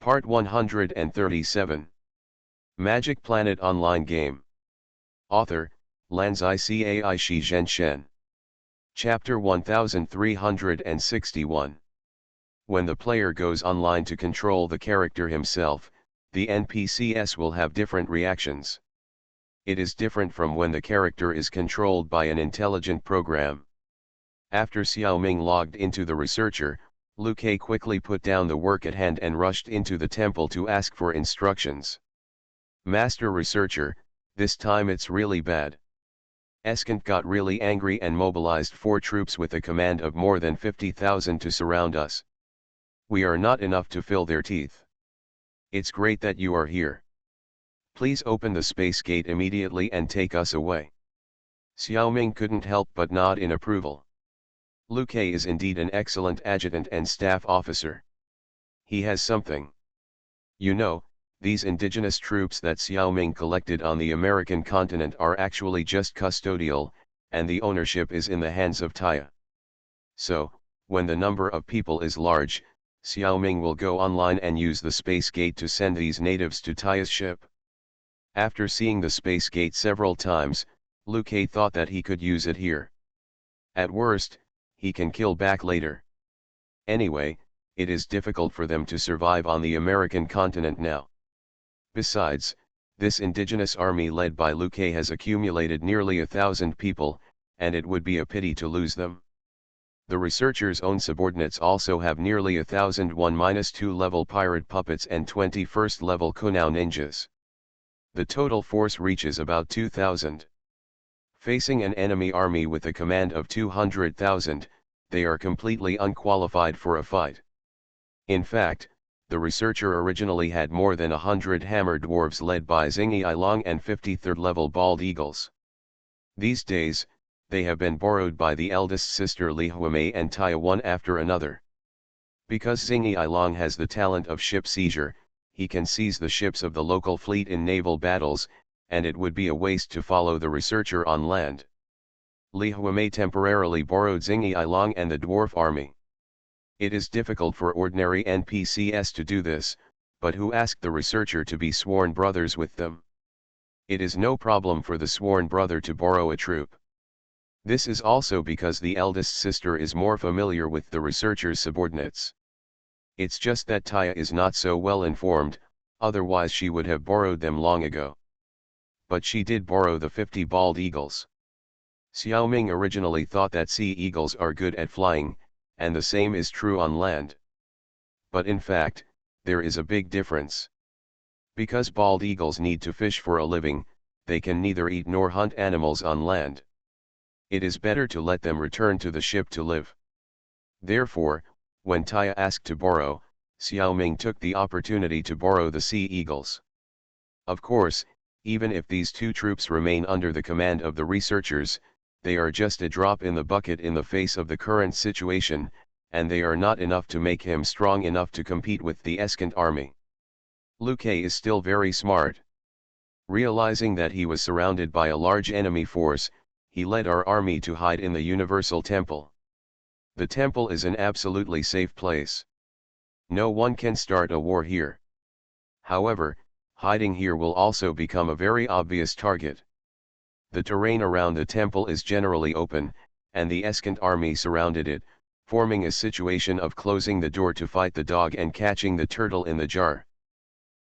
Part 137. Magic Planet Online Game. Author, Lanzai Cai Shi Zhen Shen. Chapter 1361. When the player goes online to control the character himself, the NPCs will have different reactions. It is different from when the character is controlled by an intelligent program. After Xiaoming logged into the researcher, Liu Ke quickly put down the work at hand and rushed into the temple to ask for instructions. Master Researcher, this time it's really bad. Eskant got really angry and mobilized 4 troops with a command of more than 50,000 to surround us. We are not enough to fill their teeth. It's great that you are here. Please open the space gate immediately and take us away. Xiaoming couldn't help but nod in approval. Liu Ke is indeed an excellent adjutant and staff officer. He has something. You know, these indigenous troops that Xiaoming collected on the American continent are actually just custodial, and the ownership is in the hands of Taya. So, when the number of people is large, Xiaoming will go online and use the space gate to send these natives to Taya's ship. After seeing the space gate several times, Liu Ke thought that he could use it here. At worst, he can kill back later. Anyway, it is difficult for them to survive on the American continent now. Besides, this indigenous army led by Liu Ke has accumulated nearly 1,000 people, and it would be a pity to lose them. The researcher's own subordinates also have nearly 1,001-2 level pirate puppets and 21st level Kunao ninjas. The total force reaches about 2,000. Facing an enemy army with a command of 200,000, they are completely unqualified for a fight. In fact, the researcher originally had more than 100 hammer dwarves led by Xingyi Long and 53rd level bald eagles. These days, they have been borrowed by the eldest sister Li Huimei and Taya one after another. Because Xingyi Long has the talent of ship seizure, he can seize the ships of the local fleet in naval battles, and it would be a waste to follow the researcher on land. Li Huimei temporarily borrowed Xingyi Long and the dwarf army. It is difficult for ordinary NPCs to do this, but who asked the researcher to be sworn brothers with them? It is no problem for the sworn brother to borrow a troop. This is also because the eldest sister is more familiar with the researcher's subordinates. It's just that Taya is not so well informed, otherwise she would have borrowed them long ago. But she did borrow the 50 bald eagles. Xiaoming originally thought that sea eagles are good at flying, and the same is true on land. But in fact, there is a big difference. Because bald eagles need to fish for a living, they can neither eat nor hunt animals on land. It is better to let them return to the ship to live. Therefore, when Taya asked to borrow, Xiaoming took the opportunity to borrow the sea eagles. Of course, even if these 2 troops remain under the command of the researchers, they are just a drop in the bucket in the face of the current situation, and they are not enough to make him strong enough to compete with the Eskant army. Liu Ke is still very smart. Realizing that he was surrounded by a large enemy force, he led our army to hide in the Universal Temple. The temple is an absolutely safe place. No one can start a war here. However, hiding here will also become a very obvious target. The terrain around the temple is generally open, and the Eskant army surrounded it, forming a situation of closing the door to fight the dog and catching the turtle in the jar.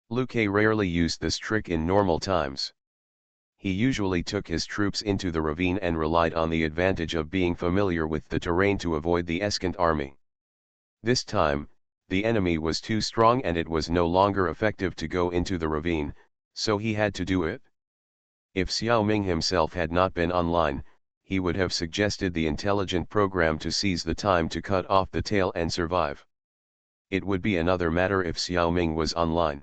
Liu Ke rarely used this trick in normal times. He usually took his troops into the ravine and relied on the advantage of being familiar with the terrain to avoid the Eskant army. This time, the enemy was too strong and it was no longer effective to go into the ravine, so he had to do it. If Xiaoming himself had not been online, he would have suggested the intelligent program to seize the time to cut off the tail and survive. It would be another matter if Xiaoming was online.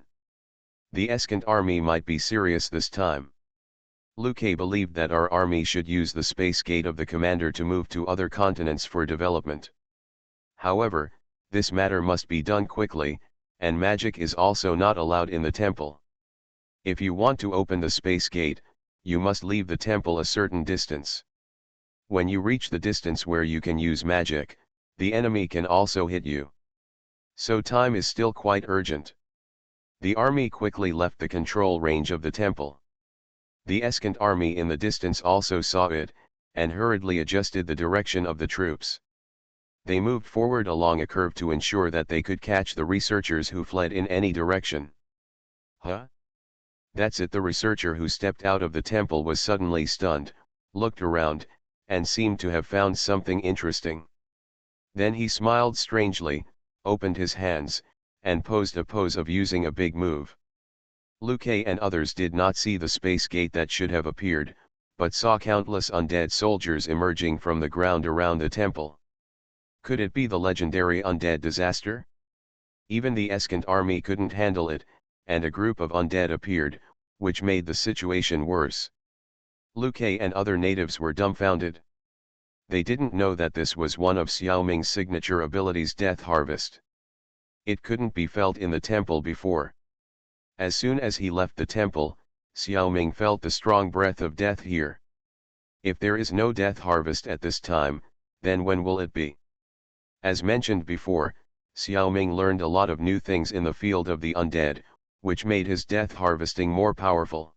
The Eskant army might be serious this time. Liu Ke believed that our army should use the space gate of the commander to move to other continents for development. However, this matter must be done quickly, and magic is also not allowed in the temple. If you want to open the space gate, you must leave the temple a certain distance. When you reach the distance where you can use magic, the enemy can also hit you. So time is still quite urgent. The army quickly left the control range of the temple. The Eskant army in the distance also saw it, and hurriedly adjusted the direction of the troops. They moved forward along a curve to ensure that they could catch the researchers who fled in any direction. Huh? That's it. The researcher who stepped out of the temple was suddenly stunned, looked around, and seemed to have found something interesting. Then he smiled strangely, opened his hands, and posed a pose of using a big move. Luke and others did not see the space gate that should have appeared, but saw countless undead soldiers emerging from the ground around the temple. Could it be the legendary undead disaster? Even the Eskant army couldn't handle it, and a group of undead appeared, which made the situation worse. Luke and other natives were dumbfounded. They didn't know that this was one of Xiaoming's signature abilities, Death Harvest. It couldn't be felt in the temple before. As soon as he left the temple, Xiaoming felt the strong breath of death here. If there is no death harvest at this time, then when will it be? As mentioned before, Xiaoming learned a lot of new things in the field of the undead, which made his death harvesting more powerful.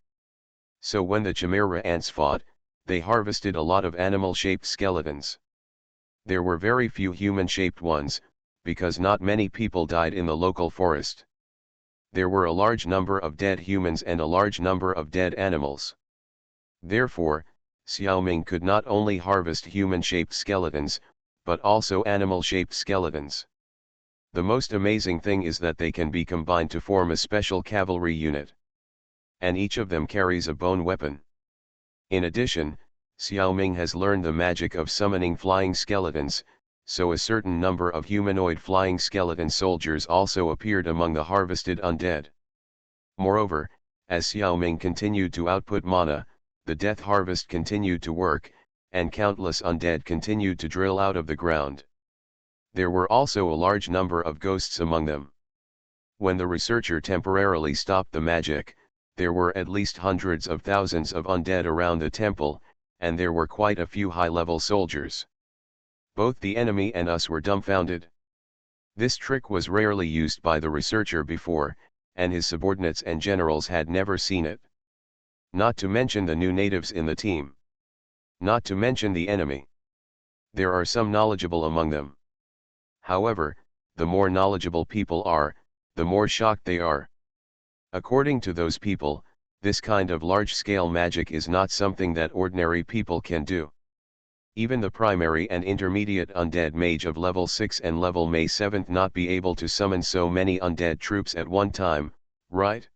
So when the Chimera ants fought, they harvested a lot of animal-shaped skeletons. There were very few human-shaped ones, because not many people died in the local forest. There were a large number of dead humans and a large number of dead animals. Therefore, Xiaoming could not only harvest human-shaped skeletons, but also animal-shaped skeletons. The most amazing thing is that they can be combined to form a special cavalry unit. And each of them carries a bone weapon. In addition, Xiaoming has learned the magic of summoning flying skeletons, so a certain number of humanoid flying skeleton soldiers also appeared among the harvested undead. Moreover, as Xiaoming continued to output mana, the death harvest continued to work, and countless undead continued to drill out of the ground. There were also a large number of ghosts among them. When the researcher temporarily stopped the magic, there were at least hundreds of thousands of undead around the temple, and there were quite a few high-level soldiers. Both the enemy and us were dumbfounded. This trick was rarely used by the researcher before, and his subordinates and generals had never seen it. Not to mention the new natives in the team. Not to mention the enemy. There are some knowledgeable among them. However, the more knowledgeable people are, the more shocked they are. According to those people, this kind of large-scale magic is not something that ordinary people can do. Even the primary and intermediate undead mage of level 6 and level May 7 not be able to summon so many undead troops at one time, right?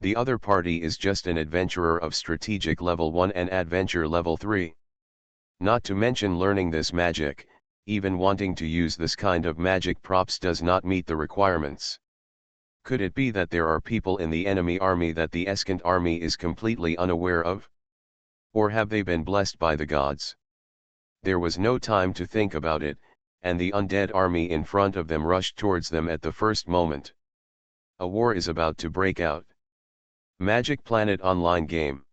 The other party is just an adventurer of strategic level 1 and adventure level 3. Not to mention learning this magic, even wanting to use this kind of magic props does not meet the requirements. Could it be that there are people in the enemy army that the Eskant army is completely unaware of? Or have they been blessed by the gods? There was no time to think about it, and the undead army in front of them rushed towards them at the first moment. A war is about to break out. Magic Planet Online Game.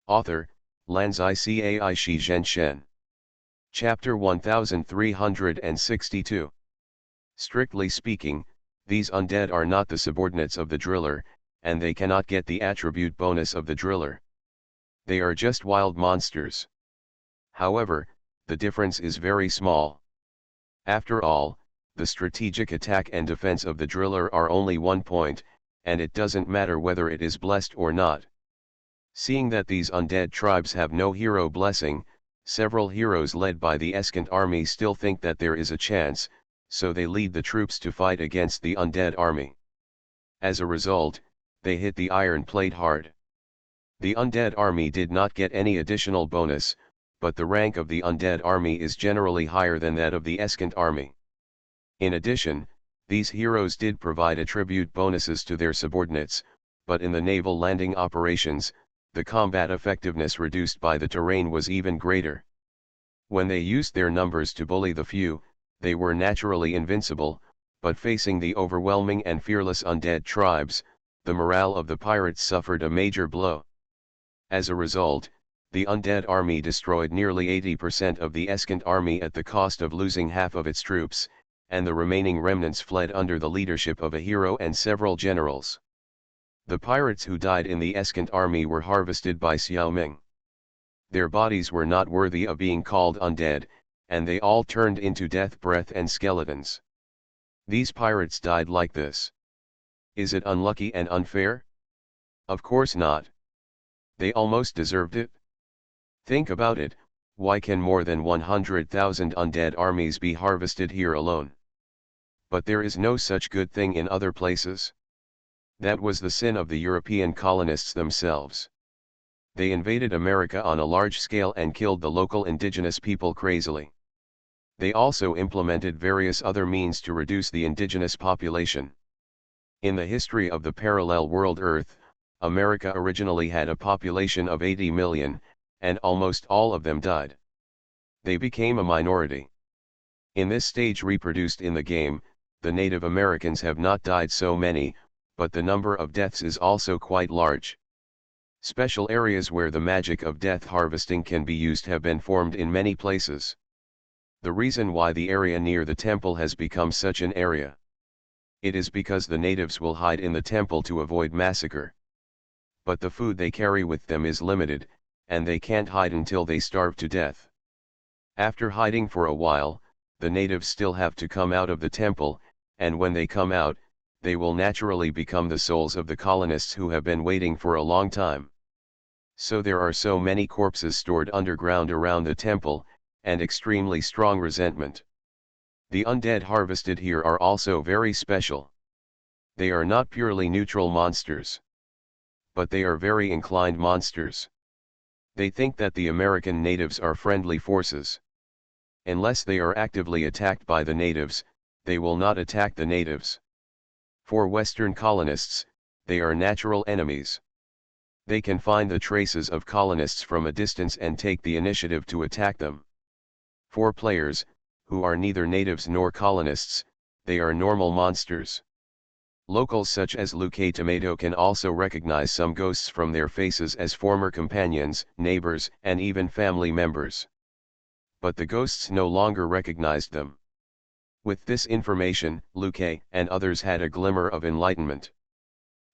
Author, Lanzai Cai Shi Zhenshen. Chapter 1362. Strictly speaking, these undead are not the subordinates of the driller, and they cannot get the attribute bonus of the driller. They are just wild monsters. However, the difference is very small. After all, the strategic attack and defense of the driller are only 1 point, and it doesn't matter whether it is blessed or not. Seeing that these undead tribes have no hero blessing, several heroes led by the Eskant army still think that there is a chance, so they lead the troops to fight against the undead army. As a result, they hit the iron plate hard. The undead army did not get any additional bonus, but the rank of the undead army is generally higher than that of the Eskant army. In addition, these heroes did provide attribute bonuses to their subordinates, but in the naval landing operations, the combat effectiveness reduced by the terrain was even greater. When they used their numbers to bully the few, they were naturally invincible, but facing the overwhelming and fearless undead tribes, the morale of the pirates suffered a major blow. As a result, the undead army destroyed nearly 80% of the Eskant army at the cost of losing half of its troops, and the remaining remnants fled under the leadership of a hero and several generals. The pirates who died in the Escant army were harvested by Xiao Ming. Their bodies were not worthy of being called undead, and they all turned into death breath and skeletons. These pirates died like this. Is it unlucky and unfair? Of course not. They almost deserved it. Think about it, why can more than 100,000 undead armies be harvested here alone? But there is no such good thing in other places. That was the sin of the European colonists themselves. They invaded America on a large scale and killed the local indigenous people crazily. They also implemented various other means to reduce the indigenous population. In the history of the parallel world Earth, America originally had a population of 80 million, and almost all of them died. They became a minority. In this stage reproduced in the game, the Native Americans have not died so many, but the number of deaths is also quite large. Special areas where the magic of death harvesting can be used have been formed in many places. The reason why the area near the temple has become such an area. It is because the natives will hide in the temple to avoid massacre. But the food they carry with them is limited, and they can't hide until they starve to death. After hiding for a while, the natives still have to come out of the temple, and when they come out, they will naturally become the souls of the colonists who have been waiting for a long time. So there are so many corpses stored underground around the temple, and extremely strong resentment. The undead harvested here are also very special. They are not purely neutral monsters. But they are very inclined monsters. They think that the American natives are friendly forces. Unless they are actively attacked by the natives, they will not attack the natives. For Western colonists, they are natural enemies. They can find the traces of colonists from a distance and take the initiative to attack them. For players, who are neither natives nor colonists, they are normal monsters. Locals such as Luque Tomato can also recognize some ghosts from their faces as former companions, neighbors, and even family members. But the ghosts no longer recognized them. With this information, Luque and others had a glimmer of enlightenment.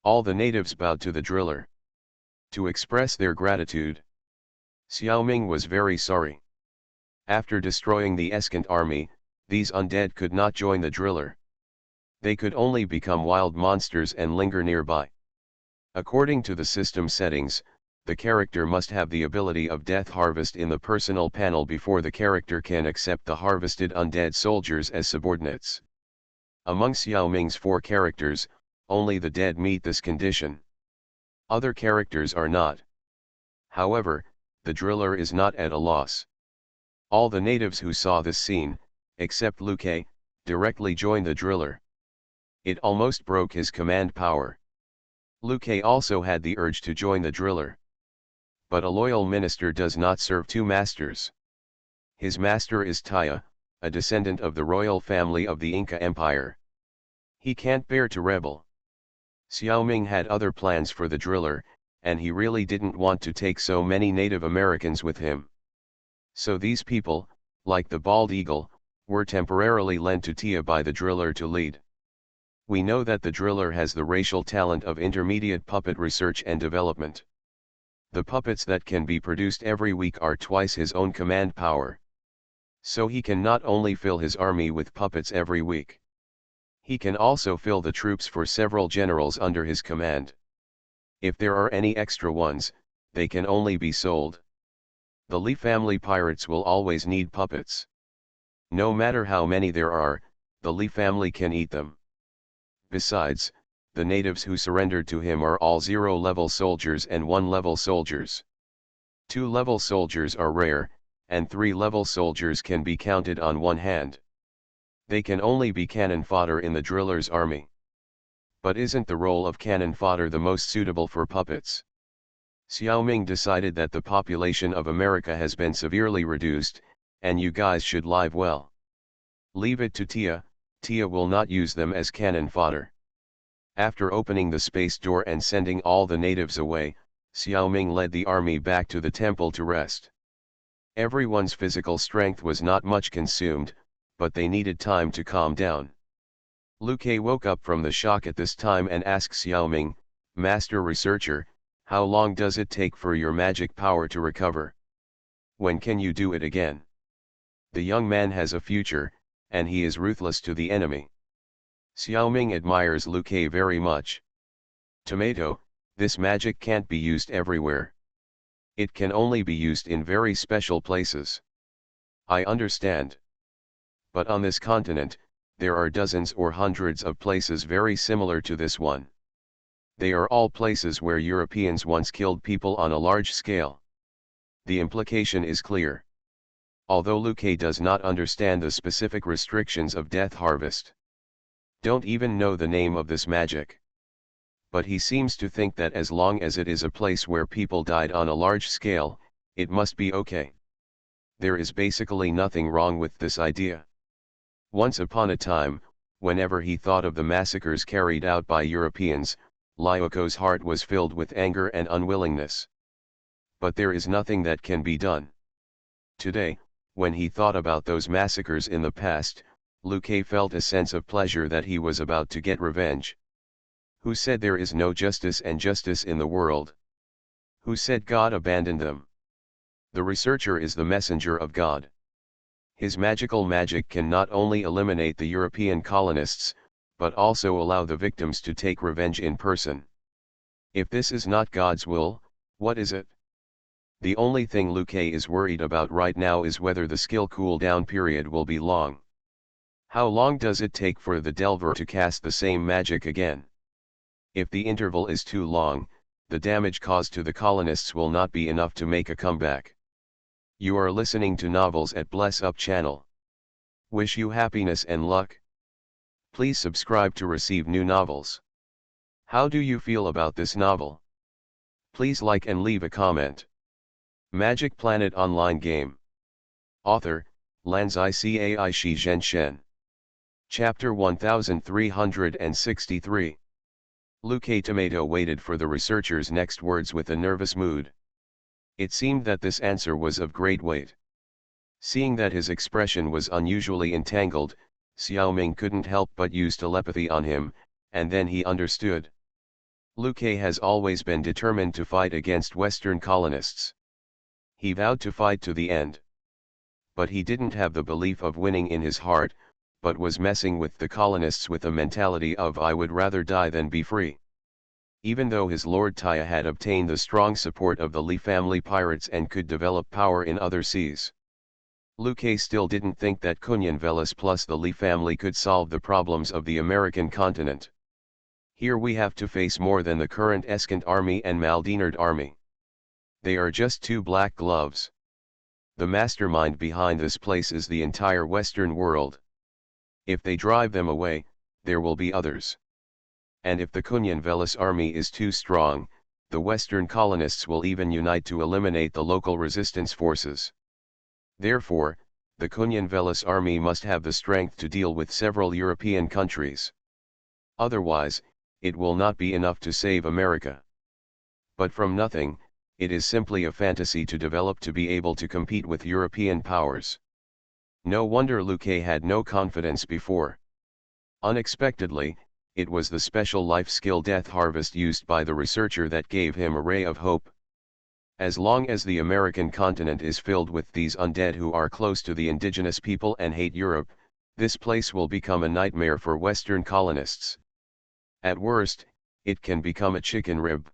All the natives bowed to the driller. To express their gratitude. Xiao Ming was very sorry. After destroying the Escant army, these undead could not join the driller. They could only become wild monsters and linger nearby. According to the system settings, the character must have the ability of Death Harvest in the personal panel before the character can accept the harvested undead soldiers as subordinates. Among Xiao Ming's 4 characters, only the dead meet this condition. Other characters are not. However, the driller is not at a loss. All the natives who saw this scene, except Luque, directly joined the driller. It almost broke his command power. Luque also had the urge to join the driller. But a loyal minister does not serve 2 masters. His master is Taya, a descendant of the royal family of the Inca Empire. He can't bear to rebel. Xiao Ming had other plans for the driller, and he really didn't want to take so many Native Americans with him. So these people, like the bald eagle, were temporarily lent to Tia by the driller to lead. We know that the driller has the racial talent of intermediate puppet research and development. The puppets that can be produced every week are twice his own command power. So he can not only fill his army with puppets every week. He can also fill the troops for several generals under his command. If there are any extra ones, they can only be sold. The Li family pirates will always need puppets. No matter how many there are, the Li family can eat them. Besides, the natives who surrendered to him are all 0-level soldiers and 1-level soldiers. 2-level soldiers are rare, and 3-level soldiers can be counted on one hand. They can only be cannon fodder in the driller's army. But isn't the role of cannon fodder the most suitable for puppets? Xiao Ming decided that the population of America has been severely reduced, and you guys should live well. Leave it to Tia. Tia will not use them as cannon fodder. After opening the space door and sending all the natives away, Xiao Ming led the army back to the temple to rest. Everyone's physical strength was not much consumed, but they needed time to calm down. Lu Kei woke up from the shock at this time and asked Xiaoming, "Master Researcher, how long does it take for your magic power to recover? When can you do it again?" The young man has a future, and he is ruthless to the enemy. Xiaoming admires Lu Kei very much. Tomato, this magic can't be used everywhere. It can only be used in very special places. I understand. But on this continent, there are dozens or hundreds of places very similar to this one. They are all places where Europeans once killed people on a large scale. The implication is clear. Although Lu Kei does not understand the specific restrictions of Death Harvest. Don't even know the name of this magic. But he seems to think that as long as it is a place where people died on a large scale, it must be okay. There is basically nothing wrong with this idea. Once upon a time, whenever he thought of the massacres carried out by Europeans, Lyoko's heart was filled with anger and unwillingness. But there is nothing that can be done. Today, when he thought about those massacres in the past, Lu Kei felt a sense of pleasure that he was about to get revenge. Who said there is no justice and justice in the world? Who said God abandoned them? The researcher is the messenger of God. His magical magic can not only eliminate the European colonists, but also allow the victims to take revenge in person. If this is not God's will, what is it? The only thing Lu Kei is worried about right now is whether the skill cooldown period will be long. How long does it take for the Delver to cast the same magic again? If the interval is too long, the damage caused to the colonists will not be enough to make a comeback. You are listening to Novels at Bless Up channel. Wish you happiness and luck. Please subscribe to receive new novels. How do you feel about this novel? Please like and leave a comment. Magic Planet Online Game. Author, Lanzai Cai Shi Zhenshen. Chapter 1363. Lu Kei Tomato waited for the researcher's next words with a nervous mood. It seemed that this answer was of great weight. Seeing that his expression was unusually entangled, Xiaoming couldn't help but use telepathy on him, and then he understood. Lu Kei has always been determined to fight against Western colonists. He vowed to fight to the end. But he didn't have the belief of winning in his heart, but was messing with the colonists with a mentality of "I would rather die than be free." Even though his Lord Taya had obtained the strong support of the Li family pirates and could develop power in other seas, Lu Kei still didn't think that Kunyan Velis plus the Li family could solve the problems of the American continent. Here we have to face more than the current Eskant army and Maldinard army. They are just two black gloves. The mastermind behind this place is the entire Western world. If they drive them away, there will be others. And if the Kunyan Velis army is too strong, the Western colonists will even unite to eliminate the local resistance forces. Therefore, the Kunyan Velis army must have the strength to deal with several European countries. Otherwise, it will not be enough to save America. But from nothing, it is simply a fantasy to develop to be able to compete with European powers. No wonder Lu Kei had no confidence before. Unexpectedly, it was the special life skill Death Harvest used by the researcher that gave him a ray of hope. As long as the American continent is filled with these undead who are close to the indigenous people and hate Europe, this place will become a nightmare for Western colonists. At worst, it can become a chicken rib.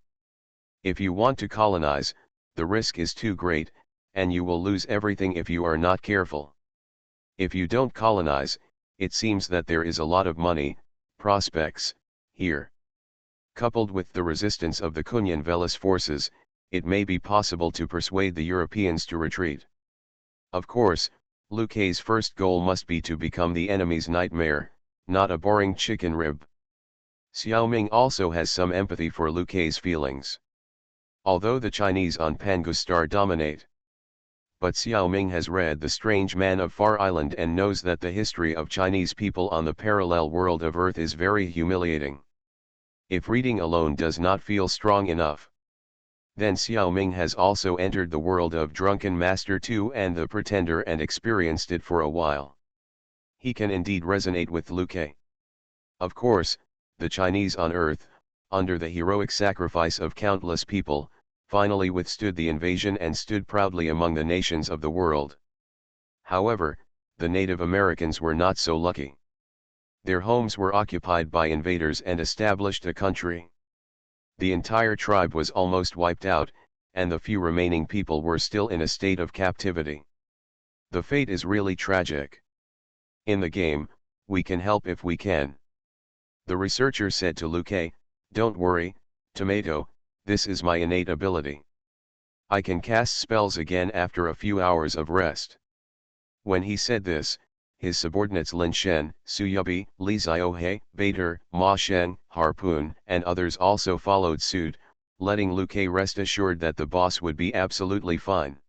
If you want to colonize, the risk is too great, and you will lose everything if you are not careful. If you don't colonize, it seems that there is a lot of money, prospects, here. Coupled with the resistance of the Kunyan Velis forces, it may be possible to persuade the Europeans to retreat. Of course, Lu Kei's first goal must be to become the enemy's nightmare, not a boring chicken rib. Xiaoming also has some empathy for Lu Kei's feelings. Although the Chinese on Pangustar dominate. But Xiaoming has read The Strange Man of Far Island and knows that the history of Chinese people on the parallel world of Earth is very humiliating. If reading alone does not feel strong enough, then Xiaoming has also entered the world of Drunken Master 2 and The Pretender and experienced it for a while. He can indeed resonate with Liu Kei. Of course, the Chinese on Earth, under the heroic sacrifice of countless people, finally withstood the invasion and stood proudly among the nations of the world. However, the Native Americans were not so lucky. Their homes were occupied by invaders and established a country. The entire tribe was almost wiped out, and the few remaining people were still in a state of captivity. The fate is really tragic. In the game, we can help if we can. The researcher said to Liu Kei, "Don't worry, Tomato, this is my innate ability. I can cast spells again after a few hours of rest." When he said this, his subordinates Lin Shen, Su Yubi, Li Ziohe, Vader, Ma Shen, Harpoon, and others also followed suit, letting Liu Kei rest assured that the boss would be absolutely fine.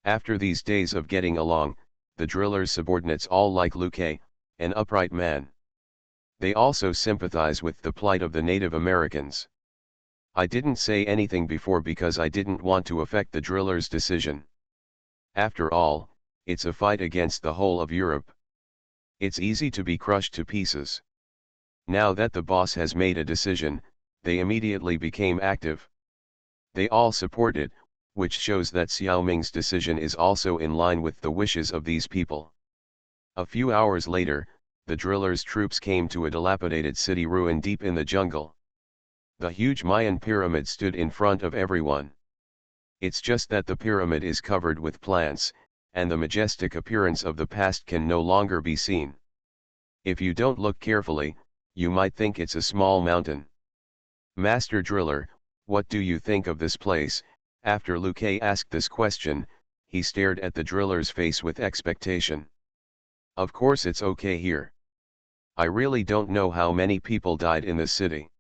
After these days of getting along, the driller's subordinates all like Liu Kei, an upright man. They also sympathize with the plight of the Native Americans. I didn't say anything before because I didn't want to affect the driller's decision. After all, it's a fight against the whole of Europe. It's easy to be crushed to pieces. Now that the boss has made a decision, they immediately became active. They all support it, which shows that Xiao Ming's decision is also in line with the wishes of these people. A few hours later, the driller's troops came to a dilapidated city ruin deep in the jungle. The huge Mayan pyramid stood in front of everyone. It's just that the pyramid is covered with plants, and the majestic appearance of the past can no longer be seen. If you don't look carefully, you might think it's a small mountain. Master Driller, what do you think of this place? After Liu Kei asked this question, he stared at the driller's face with expectation. Of course it's okay here. I really don't know how many people died in the city.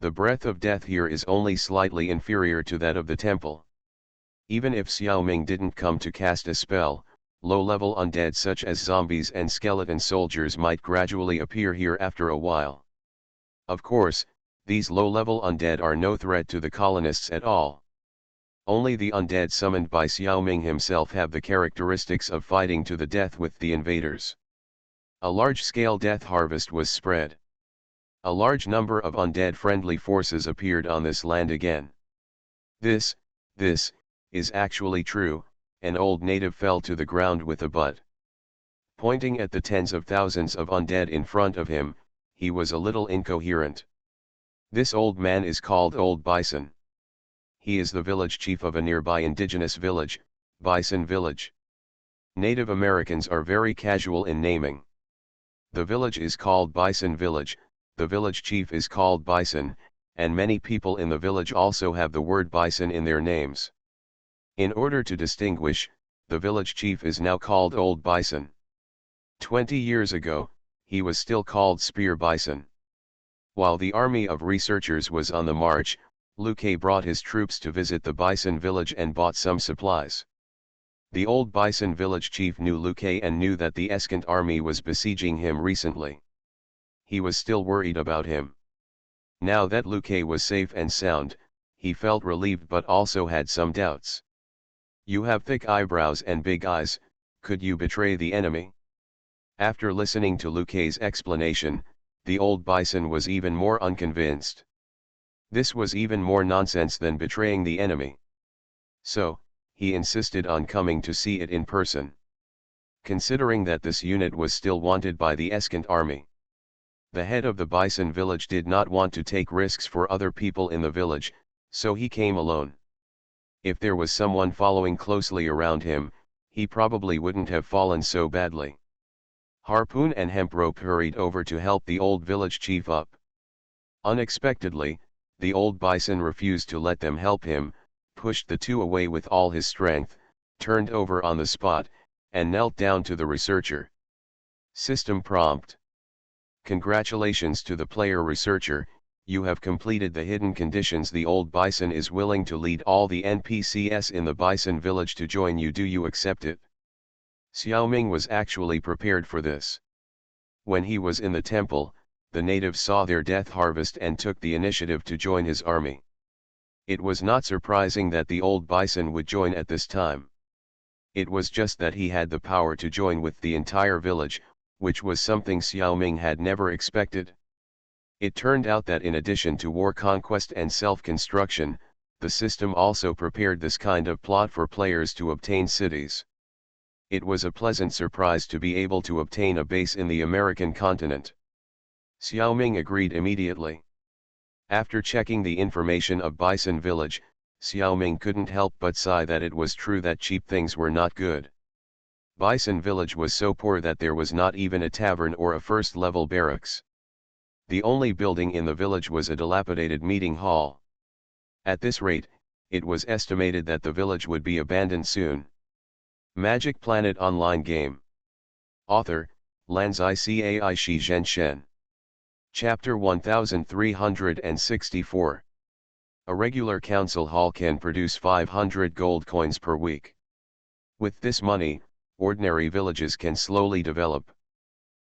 The breath of death here is only slightly inferior to that of the temple. Even if Xiao Ming didn't come to cast a spell, low-level undead such as zombies and skeleton soldiers might gradually appear here after a while. Of course, these low-level undead are no threat to the colonists at all. Only the undead summoned by Xiao Ming himself have the characteristics of fighting to the death with the invaders. A large-scale death harvest was spread. A large number of undead-friendly forces appeared on this land again. This is actually true, an old native fell to the ground with a butt. Pointing at the tens of thousands of undead in front of him, he was a little incoherent. This old man is called Old Bison. He is the village chief of a nearby indigenous village, Bison Village. Native Americans are very casual in naming. The village is called Bison Village, the village chief is called Bison, and many people in the village also have the word bison in their names. In order to distinguish, the village chief is now called Old Bison. 20 years ago, he was still called Spear Bison. While the army of researchers was on the march, Liu Kei brought his troops to visit the Bison village and bought some supplies. The Old Bison village chief knew Liu Kei and knew that the Eskant army was besieging him recently. He was still worried about him. Now that Liu Kei was safe and sound, he felt relieved but also had some doubts. You have thick eyebrows and big eyes, could you betray the enemy? After listening to Liu Kei's explanation, the Old Bison was even more unconvinced. This was even more nonsense than betraying the enemy. So, he insisted on coming to see it in person. Considering that this unit was still wanted by the Eskant army, the head of the Bison village did not want to take risks for other people in the village, so he came alone. If there was someone following closely around him, he probably wouldn't have fallen so badly. Harpoon and Hemprope hurried over to help the old village chief up. Unexpectedly, the Old Bison refused to let them help him, pushed the two away with all his strength, turned over on the spot, and knelt down to the researcher. System prompt. Congratulations to the player researcher, you have completed the hidden conditions. The Old Bison is willing to lead all the NPCs in the Bison village to join you. Do you accept it? Xiao Ming was actually prepared for this. When he was in the temple, the natives saw their death harvest and took the initiative to join his army. It was not surprising that the Old Bison would join at this time. It was just that he had the power to join with the entire village, which was something Xiaoming had never expected. It turned out that in addition to war conquest and self-construction, the system also prepared this kind of plot for players to obtain cities. It was a pleasant surprise to be able to obtain a base in the American continent. Xiaoming agreed immediately. After checking the information of Bison Village, Xiaoming couldn't help but sigh that it was true that cheap things were not good. Bison Village was so poor that there was not even a tavern or a first-level barracks. The only building in the village was a dilapidated meeting hall. At this rate, it was estimated that the village would be abandoned soon. Magic Planet Online Game. Author, Lanzai Cai Shi Zhenshen. Chapter 1364. A regular council hall can produce 500 gold coins per week. With this money, ordinary villages can slowly develop.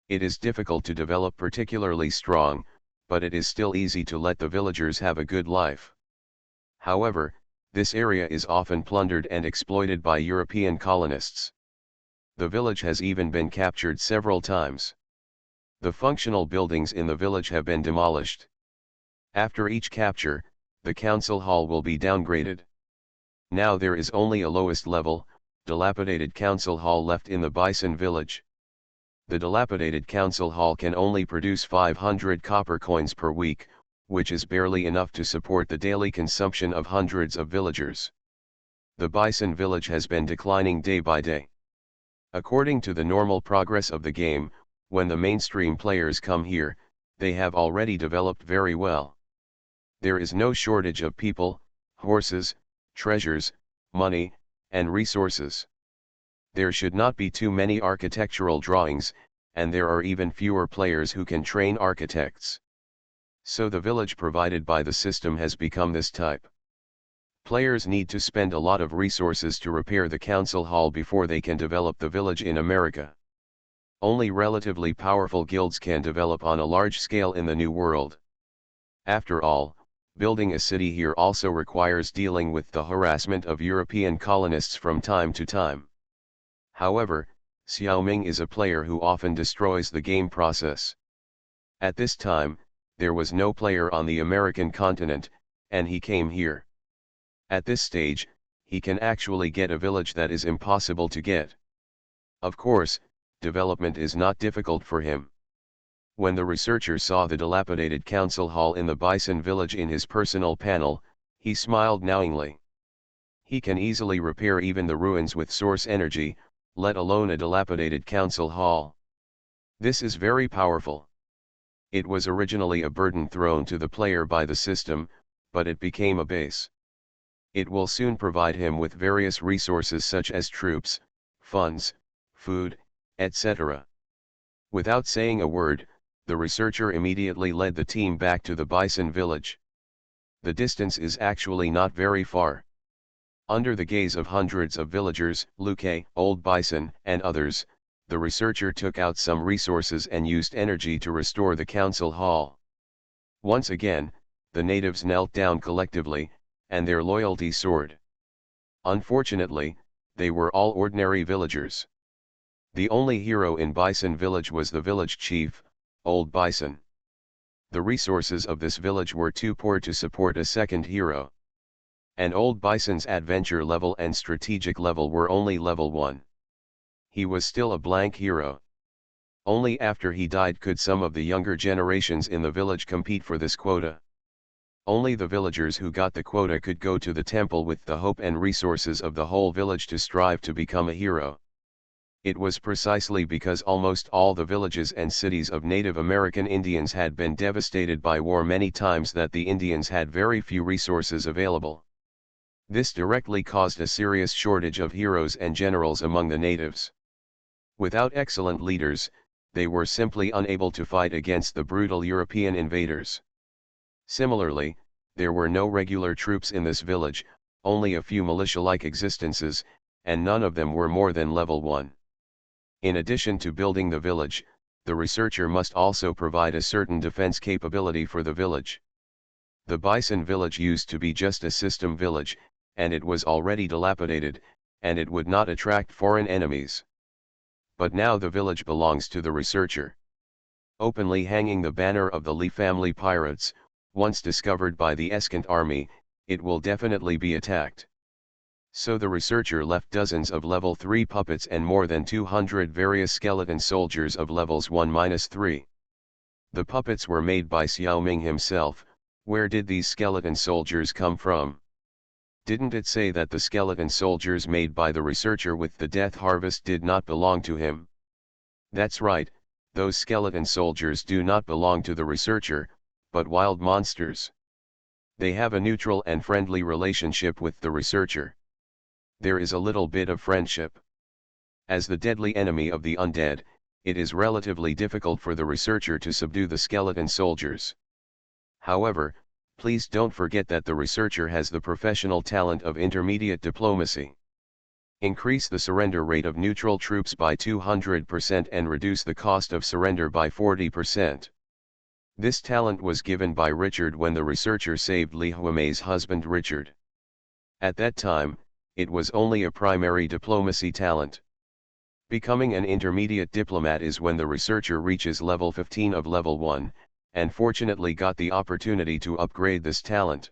It is difficult to develop particularly strong, but it is still easy to let the villagers have a good life. However, this area is often plundered and exploited by European colonists. The village has even been captured several times. The functional buildings in the village have been demolished. After each capture, the council hall will be downgraded. Now there is only a lowest level, dilapidated council hall left in the Bison village. The dilapidated council hall can only produce 500 copper coins per week, which is barely enough to support the daily consumption of hundreds of villagers. The Bison village has been declining day by day. According to the normal progress of the game, when the mainstream players come here, they have already developed very well. There is no shortage of people, horses, treasures, money, and resources. There should not be too many architectural drawings, and there are even fewer players who can train architects. So the village provided by the system has become this type. Players need to spend a lot of resources to repair the council hall before they can develop the village in America. Only relatively powerful guilds can develop on a large scale in the New World. After all, building a city here also requires dealing with the harassment of European colonists from time to time. However, Xiaoming is a player who often destroys the game process. At this time, there was no player on the American continent, and he came here. At this stage, he can actually get a village that is impossible to get. Of course, development is not difficult for him. When the researcher saw the dilapidated council hall in the Bison village in his personal panel, he smiled knowingly. He can easily repair even the ruins with source energy, let alone a dilapidated council hall. This is very powerful. It was originally a burden thrown to the player by the system, but it became a base. It will soon provide him with various resources such as troops, funds, food, etc. Without saying a word, the researcher immediately led the team back to the Bison village. The distance is actually not very far. Under the gaze of hundreds of villagers, Luque, Old Bison, and others, the researcher took out some resources and used energy to restore the council hall. Once again, the natives knelt down collectively, and their loyalty soared. Unfortunately, they were all ordinary villagers. The only hero in Bison village was the village chief, Old Bison. The resources of this village were too poor to support a second hero. And Old Bison's adventure level and strategic level were only level 1. He was still a blank hero. Only after he died could some of the younger generations in the village compete for this quota. Only the villagers who got the quota could go to the temple with the hope and resources of the whole village to strive to become a hero. It was precisely because almost all the villages and cities of Native American Indians had been devastated by war many times that the Indians had very few resources available. This directly caused a serious shortage of heroes and generals among the natives. Without excellent leaders, they were simply unable to fight against the brutal European invaders. Similarly, there were no regular troops in this village, only a few militia-like existences, and none of them were more than level 1. In addition to building the village, the researcher must also provide a certain defense capability for the village. The Bison village used to be just a system village, and it was already dilapidated, and it would not attract foreign enemies. but now the village belongs to the researcher. Openly hanging the banner of the Lee family pirates, once discovered by the Eskent army, it will definitely be attacked. So the researcher left dozens of level 3 puppets and more than 200 various skeleton soldiers of levels 1-3. The puppets were made by Xiao Ming himself. Where did these skeleton soldiers come from? Didn't it say that the skeleton soldiers made by the researcher with the Death Harvest did not belong to him? That's right, those skeleton soldiers do not belong to the researcher, but wild monsters. They have a neutral and friendly relationship with the researcher. There is a little bit of friendship. As the deadly enemy of the undead, it is relatively difficult for the researcher to subdue the skeleton soldiers. However, please don't forget that the researcher has the professional talent of intermediate diplomacy. Increase the surrender rate of neutral troops by 200% and reduce the cost of surrender by 40%. This talent was given by Richard when the researcher saved Li Huamei's husband Richard. At that time, it was only a primary diplomacy talent. Becoming an intermediate diplomat is when the researcher reaches level 15 of level 1, and fortunately got the opportunity to upgrade this talent.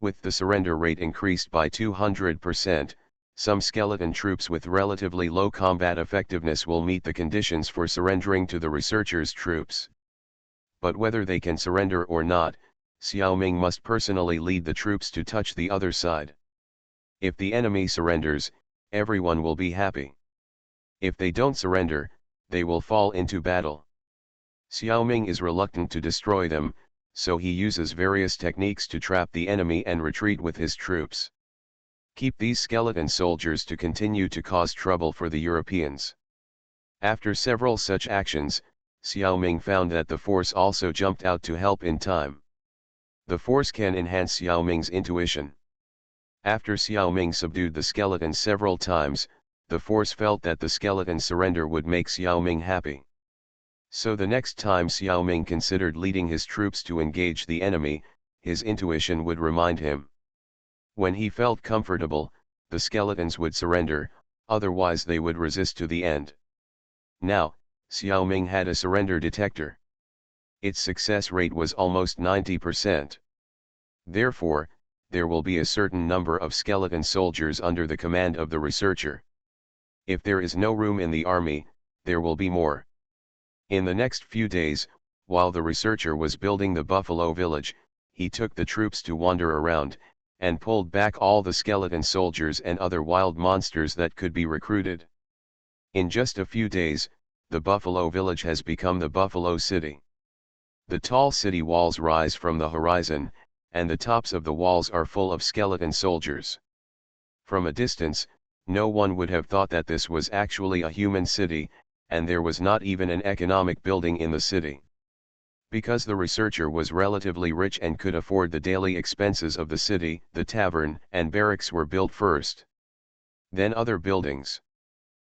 With the surrender rate increased by 200%, some skeleton troops with relatively low combat effectiveness will meet the conditions for surrendering to the researcher's troops. But whether they can surrender or not, Xiao Ming must personally lead the troops to touch the other side. If the enemy surrenders, everyone will be happy. If they don't surrender, they will fall into battle. Xiao Ming is reluctant to destroy them, so he uses various techniques to trap the enemy and retreat with his troops. Keep these skeleton soldiers to continue to cause trouble for the Europeans. After several such actions, Xiao Ming found that the force also jumped out to help in time. The force can enhance Xiao Ming's intuition. After Xiao Ming subdued the skeletons several times, the force felt that the skeleton surrender would make Xiao Ming happy. So the next time Xiao Ming considered leading his troops to engage the enemy, his intuition would remind him. When he felt comfortable, the skeletons would surrender, otherwise they would resist to the end. Now, Xiao Ming had a surrender detector. Its success rate was almost 90%. Therefore, there will be a certain number of skeleton soldiers under the command of the researcher. If there is no room in the army, there will be more. In the next few days, while the researcher was building the buffalo village, he took the troops to wander around, and pulled back all the skeleton soldiers and other wild monsters that could be recruited. In just a few days, the buffalo village has become the Buffalo City. The tall city walls rise from the horizon, and the tops of the walls are full of skeleton soldiers. From a distance, no one would have thought that this was actually a human city, and there was not even an economic building in the city. Because the researcher was relatively rich and could afford the daily expenses of the city, the tavern and barracks were built first. Then other buildings.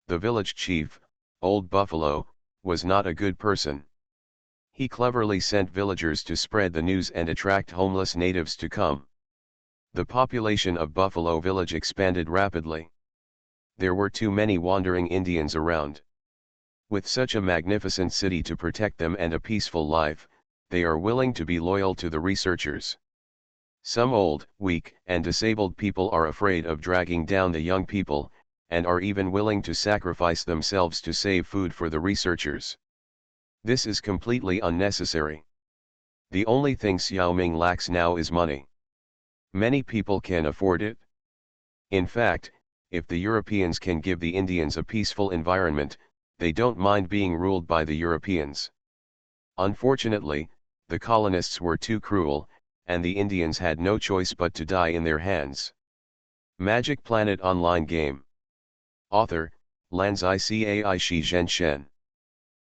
The village chief, Old Buffalo, was not a good person. He cleverly sent villagers to spread the news and attract homeless natives to come. The population of Buffalo Village expanded rapidly. There were too many wandering Indians around. With such a magnificent city to protect them and a peaceful life, they are willing to be loyal to the researchers. Some old, weak, and disabled people are afraid of dragging down the young people, and are even willing to sacrifice themselves to save food for the researchers. This is completely unnecessary. The only thing Xiao Ming lacks now is money. Many people can afford it. In fact, if the Europeans can give the Indians a peaceful environment, they don't mind being ruled by the Europeans. Unfortunately, the colonists were too cruel, and the Indians had no choice but to die in their hands. Magic Planet Online Game. Author, Lanzai Cai Shi Zhenshen.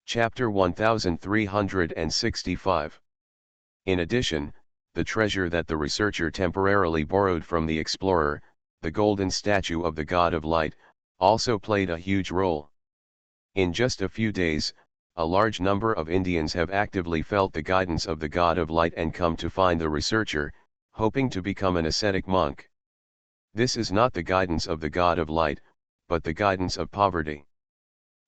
Chapter 1365. In addition, the treasure that the researcher temporarily borrowed from the explorer, the golden statue of the God of Light, also played a huge role. In just a few days, a large number of Indians have actively felt the guidance of the God of Light and come to find the researcher, hoping to become an ascetic monk. This is not the guidance of the God of Light, but the guidance of poverty.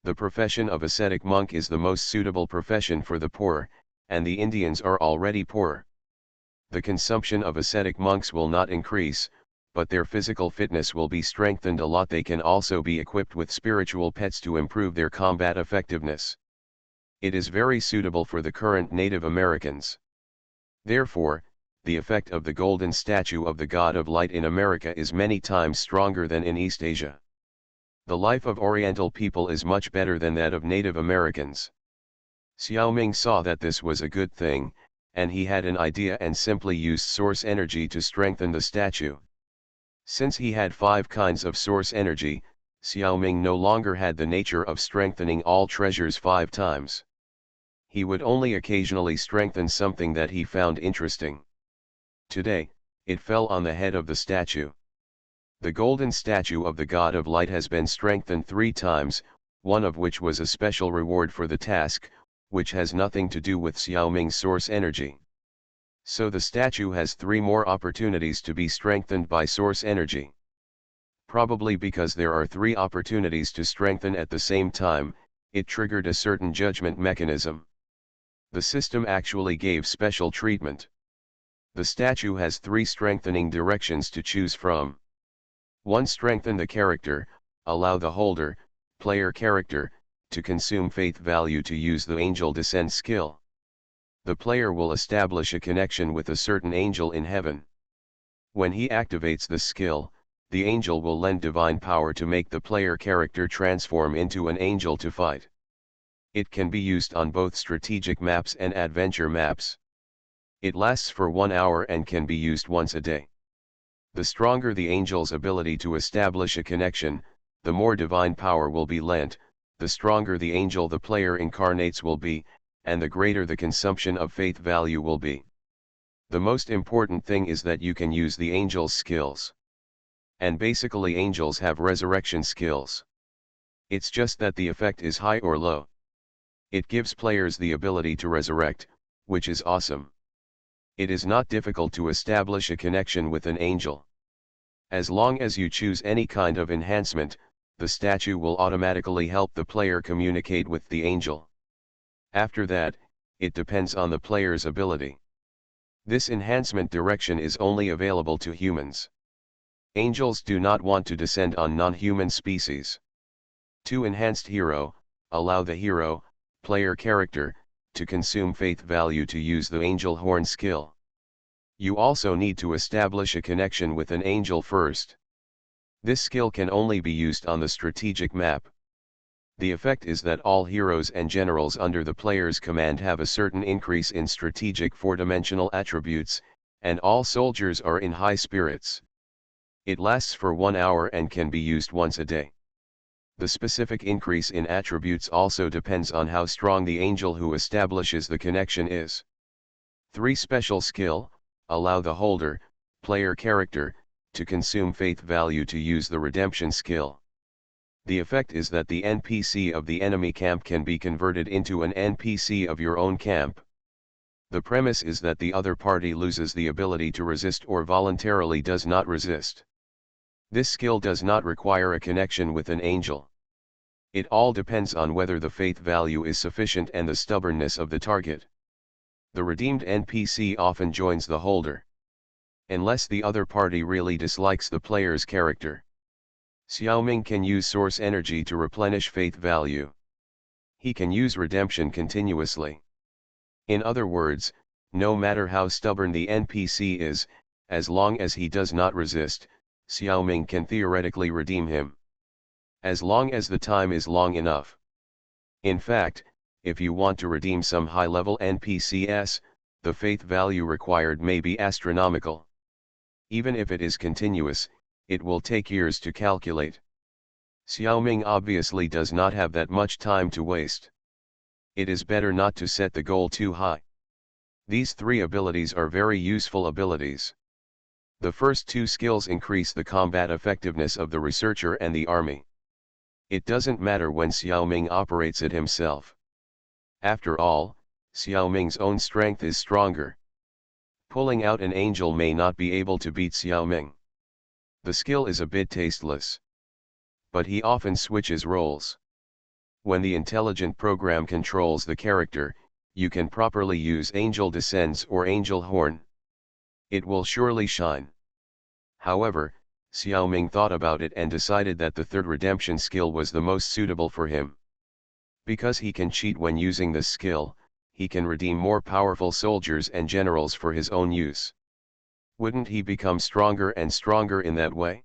The profession of ascetic monk is the most suitable profession for the poor, and the Indians are already poor. The consumption of ascetic monks will not increase, but their physical fitness will be strengthened a lot. They can also be equipped with spiritual pets to improve their combat effectiveness. It is very suitable for the current Native Americans. Therefore, the effect of the golden statue of the God of Light in America is many times stronger than in East Asia. The life of Oriental people is much better than that of Native Americans. Xiao Ming saw that this was a good thing, and he had an idea and simply used source energy to strengthen the statue. Since he had 5 kinds of source energy, Xiao Ming no longer had the nature of strengthening all treasures 5 times. He would only occasionally strengthen something that he found interesting. Today, it fell on the head of the statue. The golden statue of the God of Light has been strengthened 3 times, one of which was a special reward for the task, which has nothing to do with Xiao Ming's source energy. So the statue has 3 more opportunities to be strengthened by source energy. Probably because there are 3 opportunities to strengthen at the same time, it triggered a certain judgment mechanism. The system actually gave special treatment. The statue has 3 strengthening directions to choose from. 1. Strengthen the character, allow the holder, player character, to consume faith value to use the angel descent skill. The player will establish a connection with a certain angel in heaven. When he activates the skill, the angel will lend divine power to make the player character transform into an angel to fight. It can be used on both strategic maps and adventure maps. It lasts for 1 hour and can be used once a day. The stronger the angel's ability to establish a connection, the more divine power will be lent, the stronger the angel the player incarnates will be, and the greater the consumption of faith value will be. The most important thing is that you can use the angel's skills. And basically angels have resurrection skills. It's just that the effect is high or low. It gives players the ability to resurrect, which is awesome. It is not difficult to establish a connection with an angel. As long as you choose any kind of enhancement, the statue will automatically help the player communicate with the angel. After that, it depends on the player's ability. This enhancement direction is only available to humans. Angels do not want to descend on non-human species. 2. Enhanced hero, allow the hero, player character, to consume faith value to use the angel horn skill. You also need to establish a connection with an angel first. This skill can only be used on the strategic map. The effect is that all heroes and generals under the player's command have a certain increase in strategic 4-dimensional attributes, and all soldiers are in high spirits. It lasts for 1 hour and can be used once a day. The specific increase in attributes also depends on how strong the angel who establishes the connection is. 3. Special skill, allow the holder, player character, to consume faith value to use the redemption skill. The effect is that the NPC of the enemy camp can be converted into an NPC of your own camp. The premise is that the other party loses the ability to resist or voluntarily does not resist. This skill does not require a connection with an angel. It all depends on whether the faith value is sufficient and the stubbornness of the target. The redeemed NPC often joins the holder. Unless the other party really dislikes the player's character. Xiao Ming can use source energy to replenish faith value. He can use redemption continuously. In other words, no matter how stubborn the NPC is, as long as he does not resist, Xiao Ming can theoretically redeem him. As long as the time is long enough. In fact, if you want to redeem some high-level NPCs, the faith value required may be astronomical. Even if it is continuous, it will take years to calculate. Xiao Ming obviously does not have that much time to waste. It is better not to set the goal too high. These 3 abilities are very useful abilities. The first 2 skills increase the combat effectiveness of the researcher and the army. It doesn't matter when Xiao Ming operates it himself. After all, Xiao Ming's own strength is stronger. Pulling out an angel may not be able to beat Xiao Ming. The skill is a bit tasteless. But he often switches roles. When the intelligent program controls the character, you can properly use Angel Descends or Angel Horn. It will surely shine. However, Xiaoming thought about it and decided that the third redemption skill was the most suitable for him. Because he can cheat when using this skill, he can redeem more powerful soldiers and generals for his own use. Wouldn't he become stronger and stronger in that way?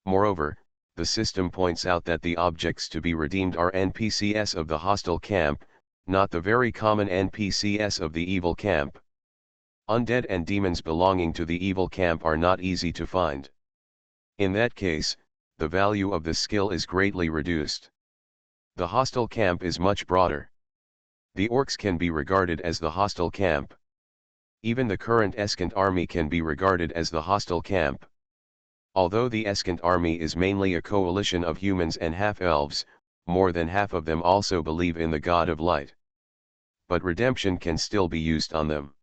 Moreover, the system points out that the objects to be redeemed are NPCs of the hostile camp, not the very common NPCs of the evil camp. Undead and demons belonging to the evil camp are not easy to find. In that case, the value of the skill is greatly reduced. The hostile camp is much broader. The orcs can be regarded as the hostile camp. Even the current Eskent army can be regarded as the hostile camp. Although the Eskent army is mainly a coalition of humans and half-elves, more than half of them also believe in the God of Light. But redemption can still be used on them.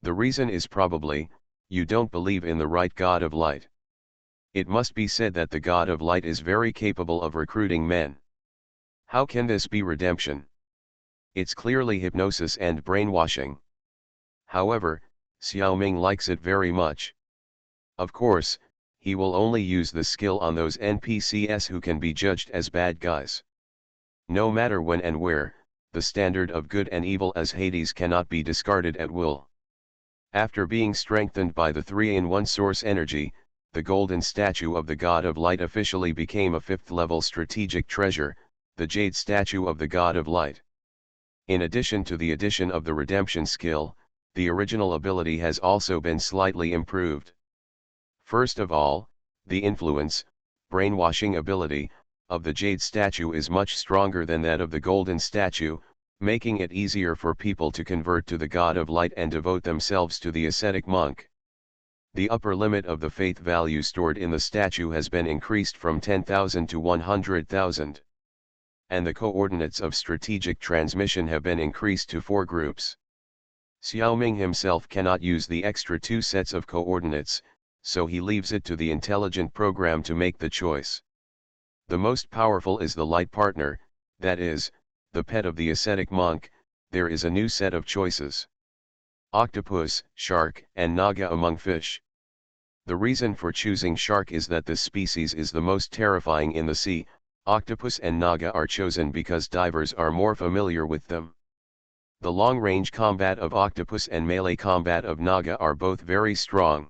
The reason is probably, you don't believe in the right God of Light. It must be said that the God of Light is very capable of recruiting men. How can this be redemption? It's clearly hypnosis and brainwashing. However, Xiaoming likes it very much. Of course, he will only use the skill on those NPCs who can be judged as bad guys. No matter when and where, the standard of good and evil as Hades cannot be discarded at will. After being strengthened by the 3-in-1 source energy, the golden statue of the God of Light officially became a 5th-level strategic treasure, the jade statue of the God of Light. In addition to the addition of the redemption skill, the original ability has also been slightly improved. First of all, the influence, brainwashing ability, of the jade statue is much stronger than that of the golden statue, making it easier for people to convert to the God of Light and devote themselves to the ascetic monk. The upper limit of the faith value stored in the statue has been increased from 10,000 to 100,000. And the coordinates of strategic transmission have been increased to 4 groups. Xiaoming himself cannot use the extra 2 sets of coordinates, so he leaves it to the intelligent program to make the choice. The most powerful is the light partner, that is, the pet of the ascetic monk. There is a new set of choices: octopus, shark, and naga among fish. The reason for choosing shark is that this species is the most terrifying in the sea. Octopus and naga are chosen because divers are more familiar with them. The long-range combat of octopus and melee combat of naga are both very strong.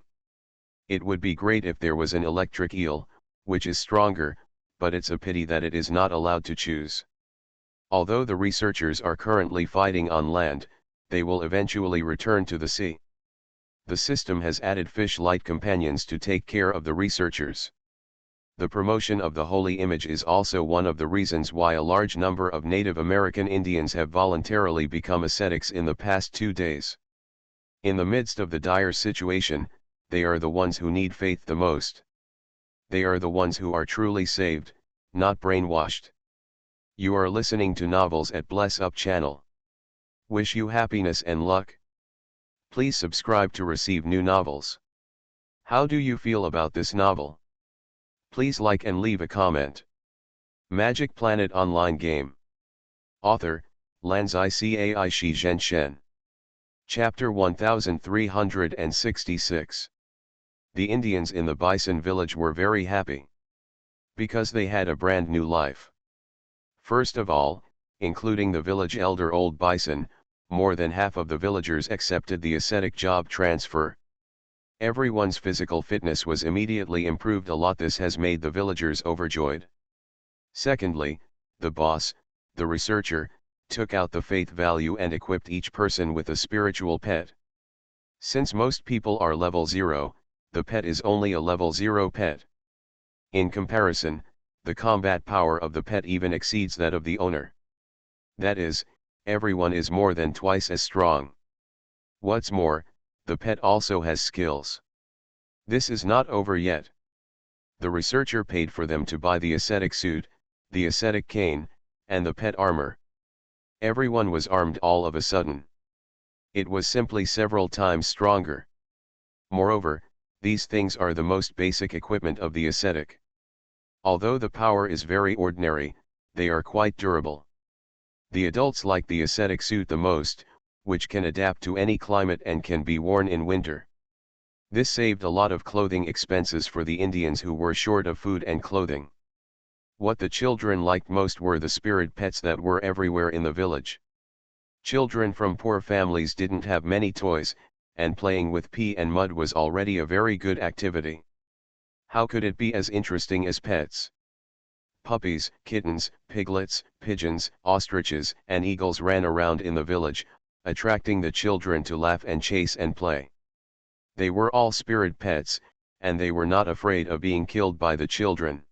It would be great if there was an electric eel, which is stronger, but it's a pity that it is not allowed to choose. Although the researchers are currently fighting on land, they will eventually return to the sea. The system has added fish-light companions to take care of the researchers. The promotion of the holy image is also one of the reasons why a large number of Native American Indians have voluntarily become ascetics in the past 2 days. In the midst of the dire situation, they are the ones who need faith the most. They are the ones who are truly saved, not brainwashed. You are listening to Novels at Bless Up channel. Wish you happiness and luck. Please subscribe to receive new novels. How do you feel about this novel? Please like and leave a comment. Magic Planet Online Game. Author, Lanzai Cai Shi Zhen Shen. Chapter 1366. The Indians in the Bison village were very happy. Because they had a brand new life. First of all, including the village elder Old Bison, more than half of the villagers accepted the ascetic job transfer. Everyone's physical fitness was immediately improved a lot. This has made the villagers overjoyed. Secondly, the boss, the researcher, took out the faith value and equipped each person with a spiritual pet. Since most people are level 0, the pet is only a level 0 pet. In comparison, the combat power of the pet even exceeds that of the owner. That is, everyone is more than twice as strong. What's more, the pet also has skills. This is not over yet. The researcher paid for them to buy the ascetic suit, the ascetic cane, and the pet armor. Everyone was armed all of a sudden. It was simply several times stronger. Moreover, these things are the most basic equipment of the ascetic. Although the power is very ordinary, they are quite durable. The adults like the ascetic suit the most, which can adapt to any climate and can be worn in winter. This saved a lot of clothing expenses for the Indians who were short of food and clothing. What the children liked most were the spirit pets that were everywhere in the village. Children from poor families didn't have many toys, and playing with pee and mud was already a very good activity. How could it be as interesting as pets? Puppies, kittens, piglets, pigeons, ostriches, and eagles ran around in the village, attracting the children to laugh and chase and play. They were all spirit pets, and they were not afraid of being killed by the children.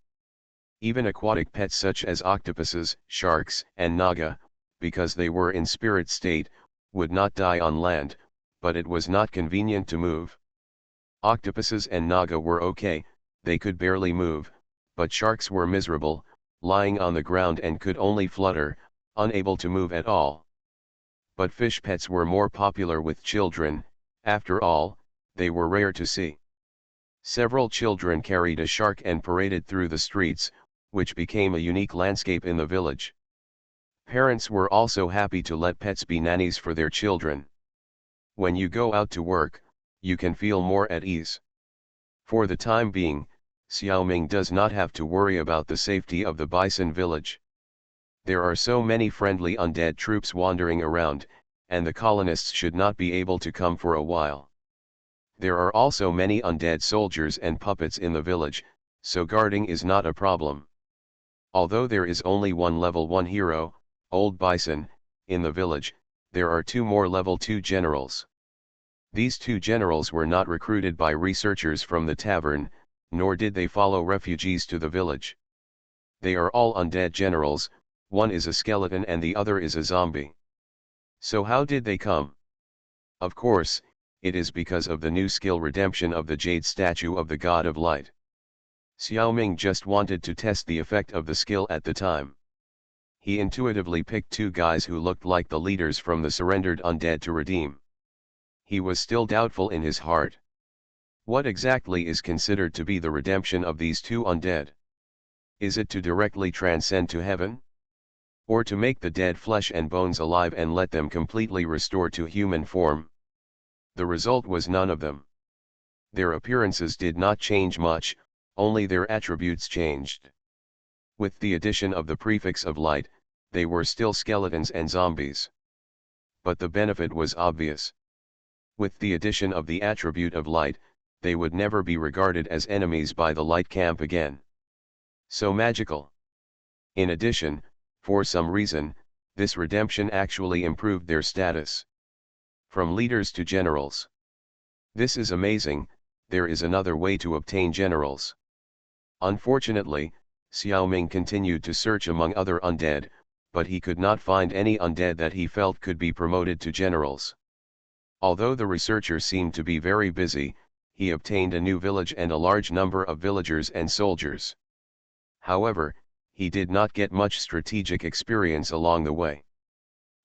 Even aquatic pets such as octopuses, sharks, and naga, because they were in spirit state, would not die on land, but it was not convenient to move. Octopuses and naga were okay, they could barely move, but sharks were miserable, lying on the ground and could only flutter, unable to move at all. But fish pets were more popular with children, after all, they were rare to see. Several children carried a shark and paraded through the streets, which became a unique landscape in the village. Parents were also happy to let pets be nannies for their children. When you go out to work, you can feel more at ease. For the time being, Xiaoming does not have to worry about the safety of the bison village. There are so many friendly undead troops wandering around, and the colonists should not be able to come for a while. There are also many undead soldiers and puppets in the village, so guarding is not a problem. Although there is only one level 1 hero, Old Bison, in the village, there are 2 more level 2 generals. These 2 generals were not recruited by researchers from the tavern, nor did they follow refugees to the village. They are all undead generals, one is a skeleton and the other is a zombie. So how did they come? Of course, it is because of the new skill redemption of the jade statue of the god of light. Xiaoming just wanted to test the effect of the skill at the time. He intuitively picked 2 guys who looked like the leaders from the surrendered undead to redeem. He was still doubtful in his heart. What exactly is considered to be the redemption of these 2 undead? Is it to directly transcend to heaven? Or to make the dead flesh and bones alive and let them completely restore to human form? The result was none of them. Their appearances did not change much, only their attributes changed. With the addition of the prefix of light, they were still skeletons and zombies. But the benefit was obvious. With the addition of the attribute of light, they would never be regarded as enemies by the light camp again. So magical. In addition, for some reason, this redemption actually improved their status. From leaders to generals. This is amazing. There is another way to obtain generals. Unfortunately, Xiaoming continued to search among other undead, but he could not find any undead that he felt could be promoted to generals. Although the researcher seemed to be very busy, he obtained a new village and a large number of villagers and soldiers. However, he did not get much strategic experience along the way.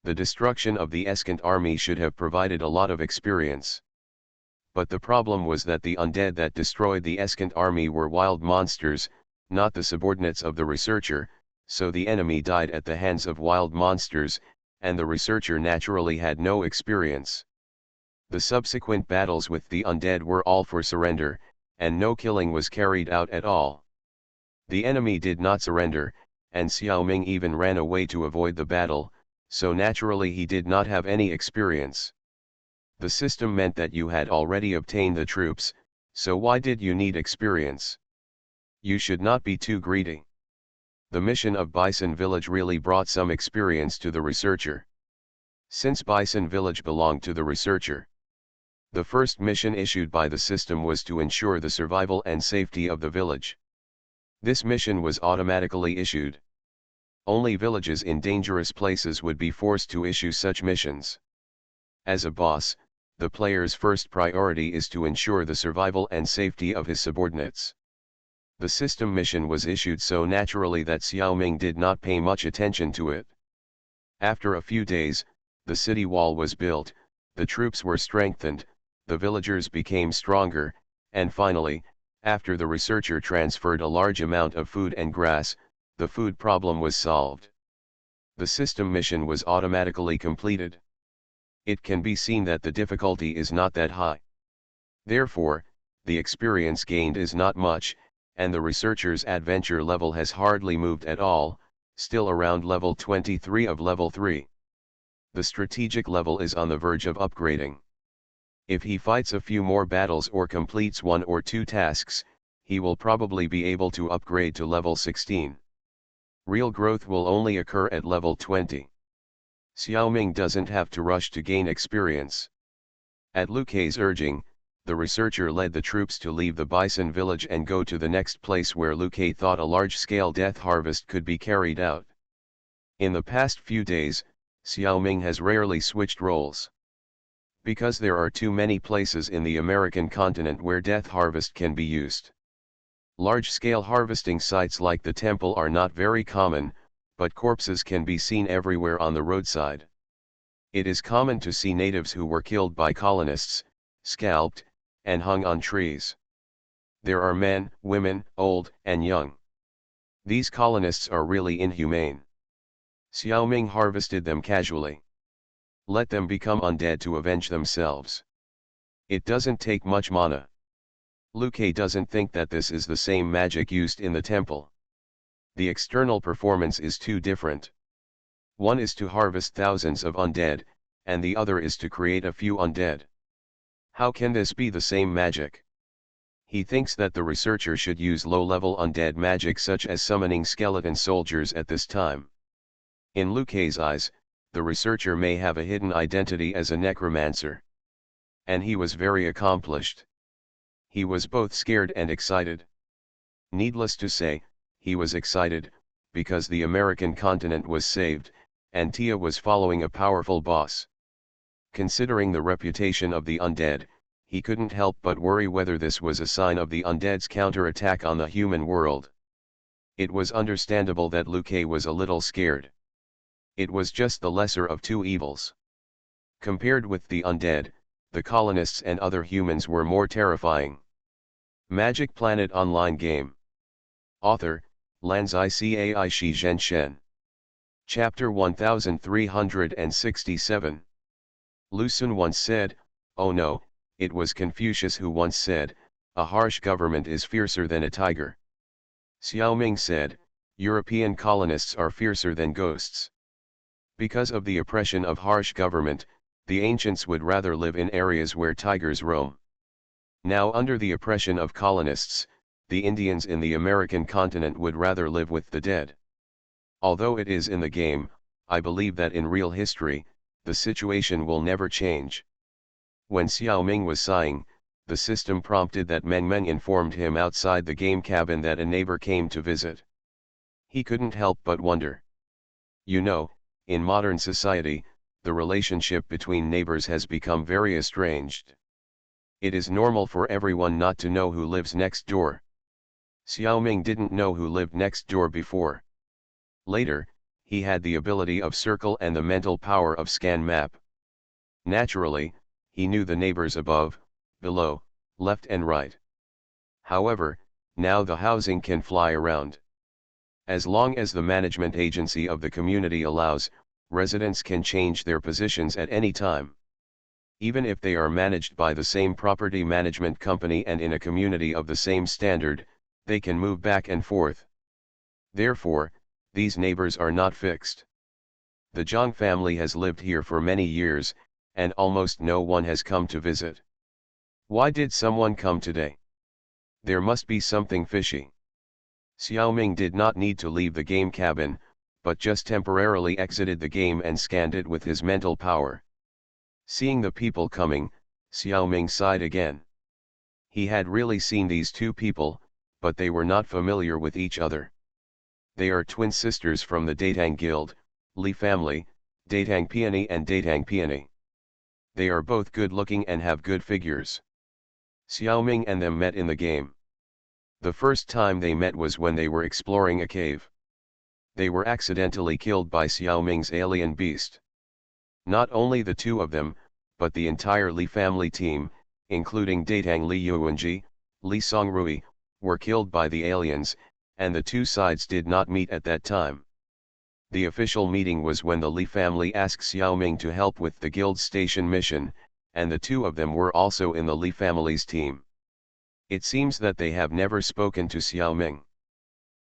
The destruction of the Eskant army should have provided a lot of experience. But the problem was that the undead that destroyed the Eskant army were wild monsters, not the subordinates of the researcher, so the enemy died at the hands of wild monsters, and the researcher naturally had no experience. The subsequent battles with the undead were all for surrender, and no killing was carried out at all. The enemy did not surrender, and Xiaoming even ran away to avoid the battle, so naturally he did not have any experience. The system meant that you had already obtained the troops, so why did you need experience? You should not be too greedy. The mission of Bison Village really brought some experience to the researcher. Since Bison Village belonged to the researcher, the first mission issued by the system was to ensure the survival and safety of the village. This mission was automatically issued. Only villages in dangerous places would be forced to issue such missions. As a boss, the player's first priority is to ensure the survival and safety of his subordinates. The system mission was issued so naturally that Xiaoming did not pay much attention to it. After a few days, the city wall was built, the troops were strengthened, the villagers became stronger, and finally, after the researcher transferred a large amount of food and grass, the food problem was solved. The system mission was automatically completed. It can be seen that the difficulty is not that high. Therefore, the experience gained is not much, and the researcher's adventure level has hardly moved at all, still around level 23 of level 3. The strategic level is on the verge of upgrading. If he fights a few more battles or completes 1 or 2 tasks, he will probably be able to upgrade to level 16. Real growth will only occur at level 20. Xiaoming doesn't have to rush to gain experience. At Liu Kei's urging, the researcher led the troops to leave the bison village and go to the next place where Liu Kei thought a large-scale death harvest could be carried out. In the past few days, Xiaoming has rarely switched roles. Because there are too many places in the American continent where death harvest can be used. Large-scale harvesting sites like the temple are not very common, but corpses can be seen everywhere on the roadside. It is common to see natives who were killed by colonists, scalped, and hung on trees. There are men, women, old, and young. These colonists are really inhumane. Xiaoming harvested them casually. Let them become undead to avenge themselves. It doesn't take much mana. Liu Kei doesn't think that this is the same magic used in the temple. The external performance is too different. One is to harvest thousands of undead, and the other is to create a few undead. How can this be the same magic? He thinks that the researcher should use low-level undead magic such as summoning skeleton soldiers at this time. In Liu Kei's eyes, the researcher may have a hidden identity as a necromancer. And he was very accomplished. He was both scared and excited. Needless to say, he was excited, because the American continent was saved, and Tia was following a powerful boss. Considering the reputation of the undead, he couldn't help but worry whether this was a sign of the undead's counterattack on the human world. It was understandable that Liu Kei was a little scared. It was just the lesser of two evils. Compared with the undead, the colonists and other humans were more terrifying. Magic Planet Online Game. Author, Lanzai Cai Shi Zhenshen. Chapter 1367. Lu Sun once said, "Oh no, it was Confucius who once said, a harsh government is fiercer than a tiger." Xiaoming said, European colonists are fiercer than ghosts. Because of the oppression of harsh government, the ancients would rather live in areas where tigers roam. Now under the oppression of colonists, the Indians in the American continent would rather live with the dead. Although it is in the game, I believe that in real history, the situation will never change. When Xiaoming was sighing, the system prompted that Meng Meng informed him outside the game cabin that a neighbor came to visit. He couldn't help but wonder. You know, in modern society, the relationship between neighbors has become very estranged. It is normal for everyone not to know who lives next door. Xiaoming didn't know who lived next door before. Later, he had the ability of circle and the mental power of scan map. Naturally, he knew the neighbors above, below, left and right. However, now the housing can fly around. As long as the management agency of the community allows, residents can change their positions at any time. Even if they are managed by the same property management company and in a community of the same standard, they can move back and forth. Therefore, these neighbors are not fixed. The Zhang family has lived here for many years, and almost no one has come to visit. Why did someone come today? There must be something fishy. Xiaoming did not need to leave the game cabin, but just temporarily exited the game and scanned it with his mental power. Seeing the people coming, Xiaoming sighed again. He had really seen these two people, but they were not familiar with each other. They are twin sisters from the Datang Guild, Li family, Datang Peony and Datang Peony. They are both good-looking and have good figures. Xiaoming and them met in the game. The first time they met was when they were exploring a cave. They were accidentally killed by Xiaoming's alien beast. Not only the two of them, but the entire Li family team, including Datang Li Yuanji, Li Songrui, were killed by the aliens, and the two sides did not meet at that time. The official meeting was when the Li family asked Xiaoming to help with the guild station mission, and the two of them were also in the Li family's team. It seems that they have never spoken to Xiaoming.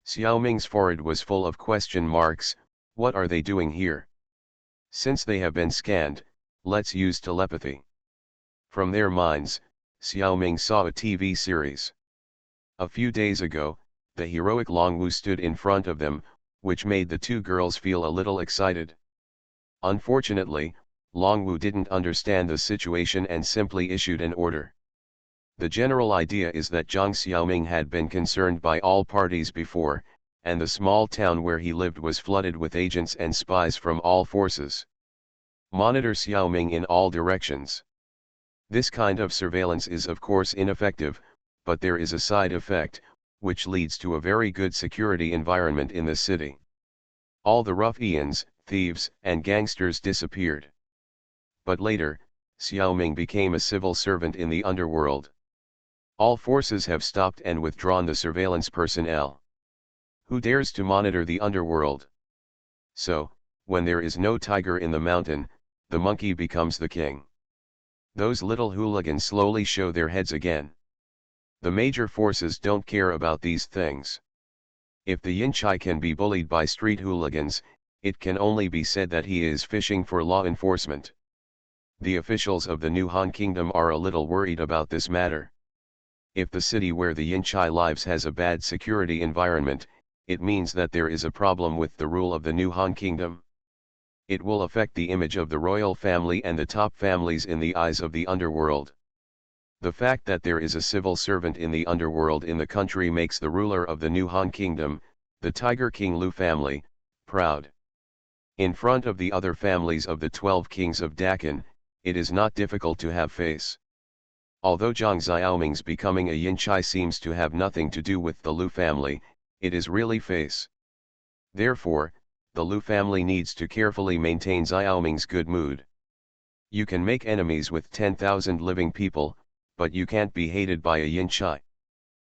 Xiaoming's forehead was full of question marks. What are they doing here? Since they have been scanned, let's use telepathy. From their minds, Xiaoming saw a TV series. A few days ago, the heroic Longwu stood in front of them, which made the two girls feel a little excited. Unfortunately, Longwu didn't understand the situation and simply issued an order. The general idea is that Zhang Xiaoming had been concerned by all parties before, and the small town where he lived was flooded with agents and spies from all forces. Monitor Xiaoming in all directions. This kind of surveillance is of course ineffective, but there is a side effect, which leads to a very good security environment in the city. All the ruffians, thieves, and gangsters disappeared. But later, Xiaoming became a civil servant in the underworld. All forces have stopped and withdrawn the surveillance personnel. Who dares to monitor the underworld? So, when there is no tiger in the mountain, the monkey becomes the king. Those little hooligans slowly show their heads again. The major forces don't care about these things. If the Yinchai can be bullied by street hooligans, it can only be said that he is fishing for law enforcement. The officials of the New Han Kingdom are a little worried about this matter. If the city where the Yinchai lives has a bad security environment, it means that there is a problem with the rule of the New Han Kingdom. It will affect the image of the royal family and the top families in the eyes of the underworld. The fact that there is a civil servant in the underworld in the country makes the ruler of the New Han Kingdom, the Tiger King Lu family, proud. In front of the other families of the 12 kings of Dakan, it is not difficult to have face. Although Zhang Xiaoming's becoming a Yinchai seems to have nothing to do with the Lu family, it is really face. Therefore, the Lu family needs to carefully maintain Xiaoming's good mood. You can make enemies with 10,000 living people, but you can't be hated by a Yinchai.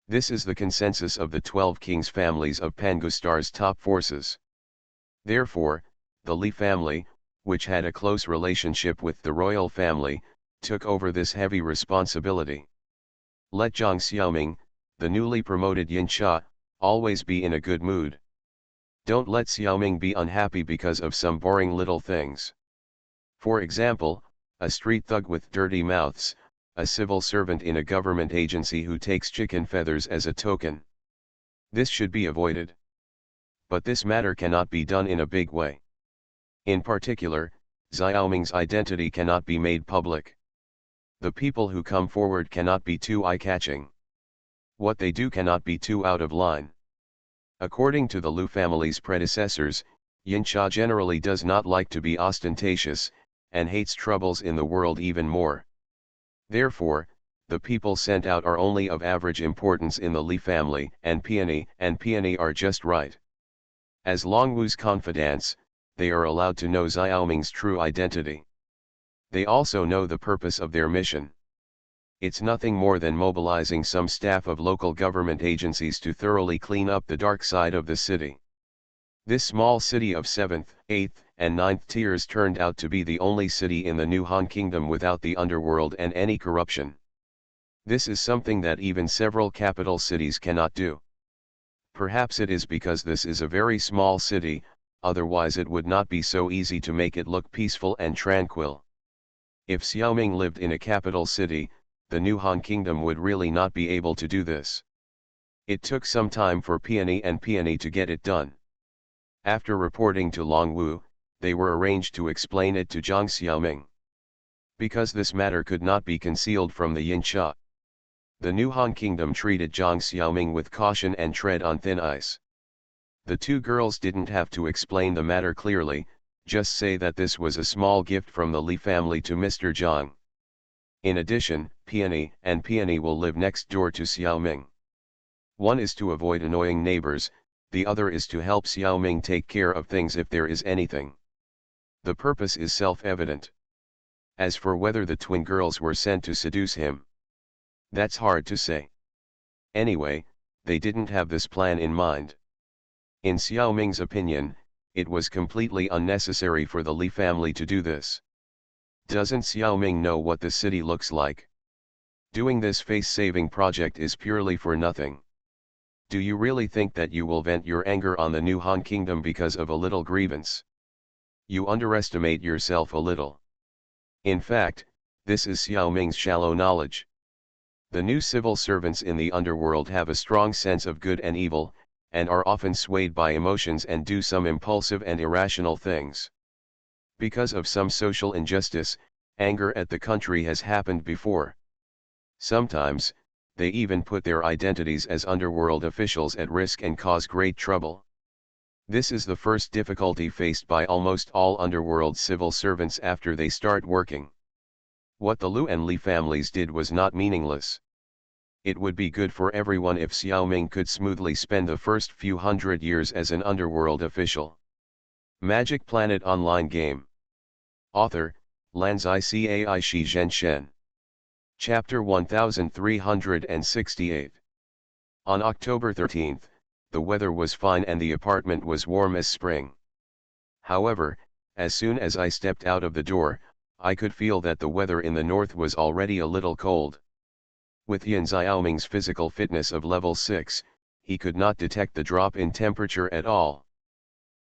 This is the consensus of the 12 kings families of Pangustar's top forces. Therefore, the Li family, which had a close relationship with the royal family, took over this heavy responsibility. Let Zhang Xiaoming, the newly promoted Yinchai, always be in a good mood. Don't let Xiaoming be unhappy because of some boring little things. For example, a street thug with dirty mouths, a civil servant in a government agency who takes chicken feathers as a token. This should be avoided. But this matter cannot be done in a big way. In particular, Xiaoming's identity cannot be made public. The people who come forward cannot be too eye-catching. What they do cannot be too out of line. According to the Lu family's predecessors, Yinchai generally does not like to be ostentatious, and hates troubles in the world even more. Therefore, the people sent out are only of average importance in the Li family, and Peony are just right. As Longwu's confidants, they are allowed to know Xiaoming's true identity. They also know the purpose of their mission. It's nothing more than mobilizing some staff of local government agencies to thoroughly clean up the dark side of the city. This small city of 7th, 8th, and 9th tiers turned out to be the only city in the New Han Kingdom without the underworld and any corruption. This is something that even several capital cities cannot do. Perhaps it is because this is a very small city, otherwise it would not be so easy to make it look peaceful and tranquil. If Xiaoming lived in a capital city, the New Han Kingdom would really not be able to do this. It took some time for Peony to get it done. After reporting to Longwu, they were arranged to explain it to Zhang Xiaoming. Because this matter could not be concealed from the Yinchai. The New Han Kingdom treated Zhang Xiaoming with caution and tread on thin ice. The two girls didn't have to explain the matter clearly, just say that this was a small gift from the Li family to Mr. Zhang. In addition, Peony will live next door to Xiaoming. One is to avoid annoying neighbors, the other is to help Xiaoming take care of things if there is anything. The purpose is self-evident. As for whether the twin girls were sent to seduce him, that's hard to say. Anyway, they didn't have this plan in mind. In Xiao Ming's opinion, it was completely unnecessary for the Li family to do this. Doesn't Xiao Ming know what the city looks like? Doing this face-saving project is purely for nothing. Do you really think that you will vent your anger on the new Han Kingdom because of a little grievance? You underestimate yourself a little. In fact, this is Xiao Ming's shallow knowledge. The new civil servants in the underworld have a strong sense of good and evil, and are often swayed by emotions and do some impulsive and irrational things. Because of some social injustice, anger at the country has happened before. Sometimes, they even put their identities as underworld officials at risk and cause great trouble. This is the first difficulty faced by almost all underworld civil servants after they start working. What the Lu and Li families did was not meaningless. It would be good for everyone if Xiao Ming could smoothly spend the first few hundred years as an underworld official. Magic Planet Online Game. Author, Lanzai Cai Shi Zhen Shen. Chapter 1368. On October 13th, the weather was fine and the apartment was warm as spring. However, as soon as I stepped out of the door, I could feel that the weather in the north was already a little cold. With Yan Xiaoming's physical fitness of level 6, he could not detect the drop in temperature at all.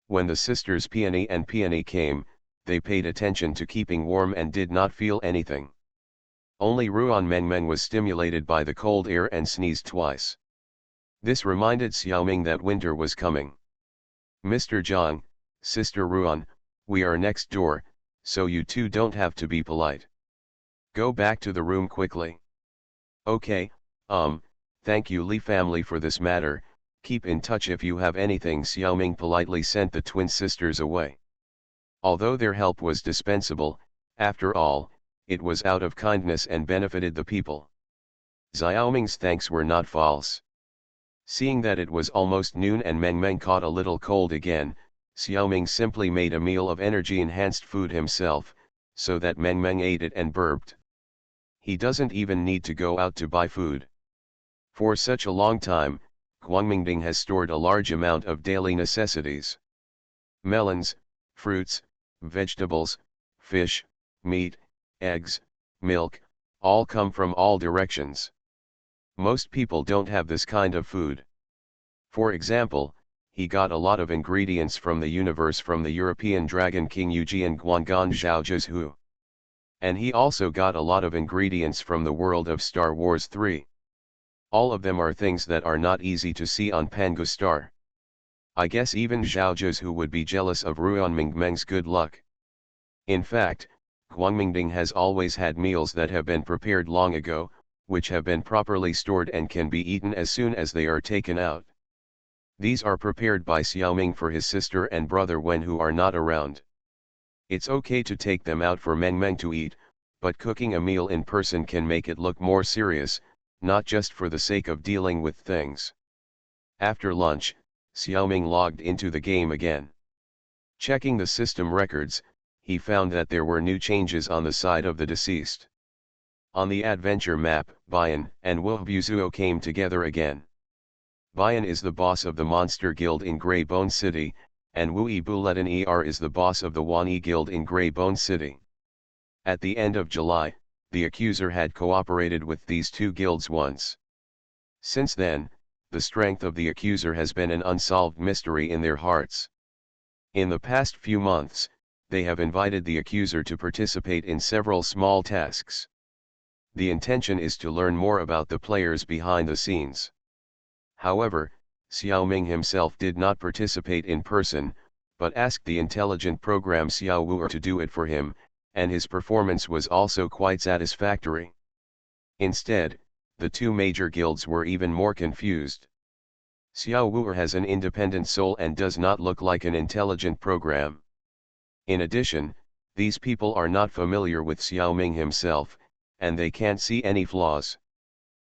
When the sisters Peony and Peony came, they paid attention to keeping warm and did not feel anything. Only Ruan Mengmeng was stimulated by the cold air and sneezed twice. This reminded Xiaoming that winter was coming. Mr. Zhang, Sister Ruan, we are next door, so you two don't have to be polite. Go back to the room quickly. Okay, thank you Li family for this matter, keep in touch if you have anything. Xiaoming politely sent the twin sisters away. Although their help was dispensable, after all, it was out of kindness and benefited the people. Xiaoming's thanks were not false. Seeing that it was almost noon and Meng Meng caught a little cold again, Xiaoming simply made a meal of energy-enhanced food himself, so that Meng Meng ate it and burped. He doesn't even need to go out to buy food. For such a long time, Guangmingding has stored a large amount of daily necessities. Melons, fruits, vegetables, fish, meat, eggs, milk, all come from all directions. Most people don't have this kind of food. For example, he got a lot of ingredients from the universe from the European Dragon King Yujian Guangan Zhao Zhizhu. And he also got a lot of ingredients from the world of Star Wars 3. All of them are things that are not easy to see on Pangu Star. I guess even Zhao Zhizhu would be jealous of Ruan Mingmeng's good luck. In fact, Guangmingding has always had meals that have been prepared long ago, which have been properly stored and can be eaten as soon as they are taken out. These are prepared by Xiaoming for his sister and brother when who are not around. It's okay to take them out for Meng Meng to eat, but cooking a meal in person can make it look more serious, not just for the sake of dealing with things. After lunch, Xiaoming logged into the game again. Checking the system records, he found that there were new changes on the side of the deceased. On the adventure map, Bayan and Wu Buzuo came together again. Bayan is the boss of the Monster Guild in Grey Bone City, and Wu Buletin is the boss of the Wani Guild in Grey Bone City. At the end of July, the accuser had cooperated with these two guilds once. Since then, the strength of the accuser has been an unsolved mystery in their hearts. In the past few months, they have invited the accuser to participate in several small tasks. The intention is to learn more about the players behind the scenes. However, Xiaoming himself did not participate in person, but asked the intelligent program Xiao Wu to do it for him, and his performance was also quite satisfactory. Instead, the two major guilds were even more confused. Xiao Wu has an independent soul and does not look like an intelligent program. In addition, these people are not familiar with Xiaoming himself, and they can't see any flaws.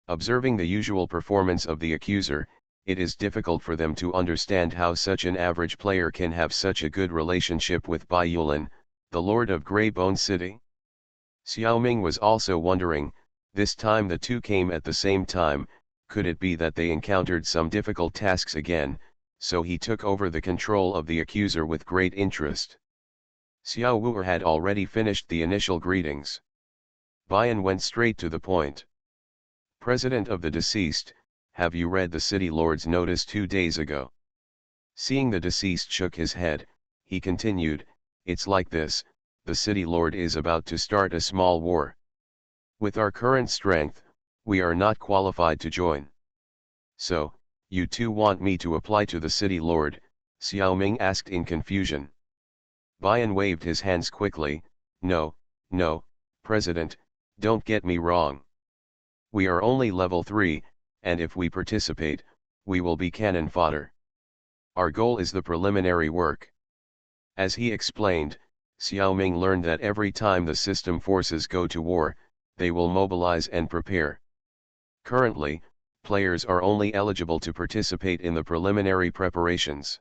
Observing the usual performance of the accuser, it is difficult for them to understand how such an average player can have such a good relationship with Bai Yulin, the Lord of Grey Bone City. Xiaoming was also wondering, this time the two came at the same time, Could it be that they encountered some difficult tasks again, so he took over the control of the accuser with great interest. Xiao Wu'er had already finished the initial greetings. Bian went straight to the point. President of the deceased, have you read the city lord's notice 2 days ago? Seeing the deceased shook his head, he continued, it's like this, the city lord is about to start a small war. With our current strength, we are not qualified to join. So, you two want me to apply to the city lord? Xiao Ming asked in confusion. Bian waved his hands quickly, no, President, don't get me wrong. We are only level 3, and if we participate, we will be cannon fodder. Our goal is the preliminary work. As he explained, Xiao Ming learned that every time the system forces go to war, they will mobilize and prepare. Currently, players are only eligible to participate in the preliminary preparations.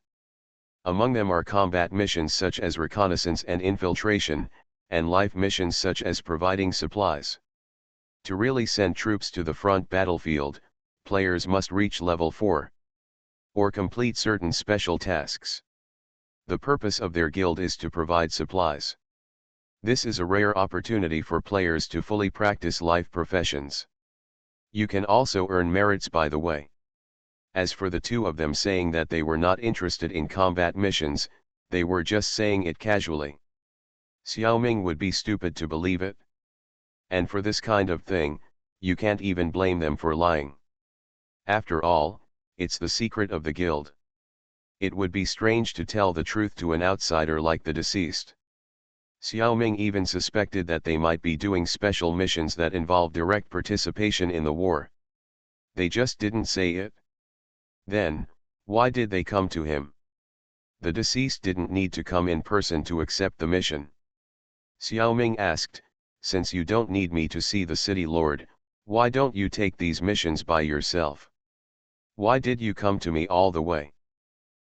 Among them are combat missions such as reconnaissance and infiltration, and life missions such as providing supplies. To really send troops to the front battlefield, players must reach level 4. Or complete certain special tasks. The purpose of their guild is to provide supplies. This is a rare opportunity for players to fully practice life professions. You can also earn merits by the way. As for the two of them saying that they were not interested in combat missions, they were just saying it casually. Xiao Ming would be stupid to believe it. And for this kind of thing, you can't even blame them for lying. After all, it's the secret of the guild. It would be strange to tell the truth to an outsider like the deceased. Xiao Ming even suspected that they might be doing special missions that involve direct participation in the war. They just didn't say it. Then, why did they come to him? The deceased didn't need to come in person to accept the mission. Xiao Ming asked, since you don't need me to see the city lord, why don't you take these missions by yourself? Why did you come to me all the way?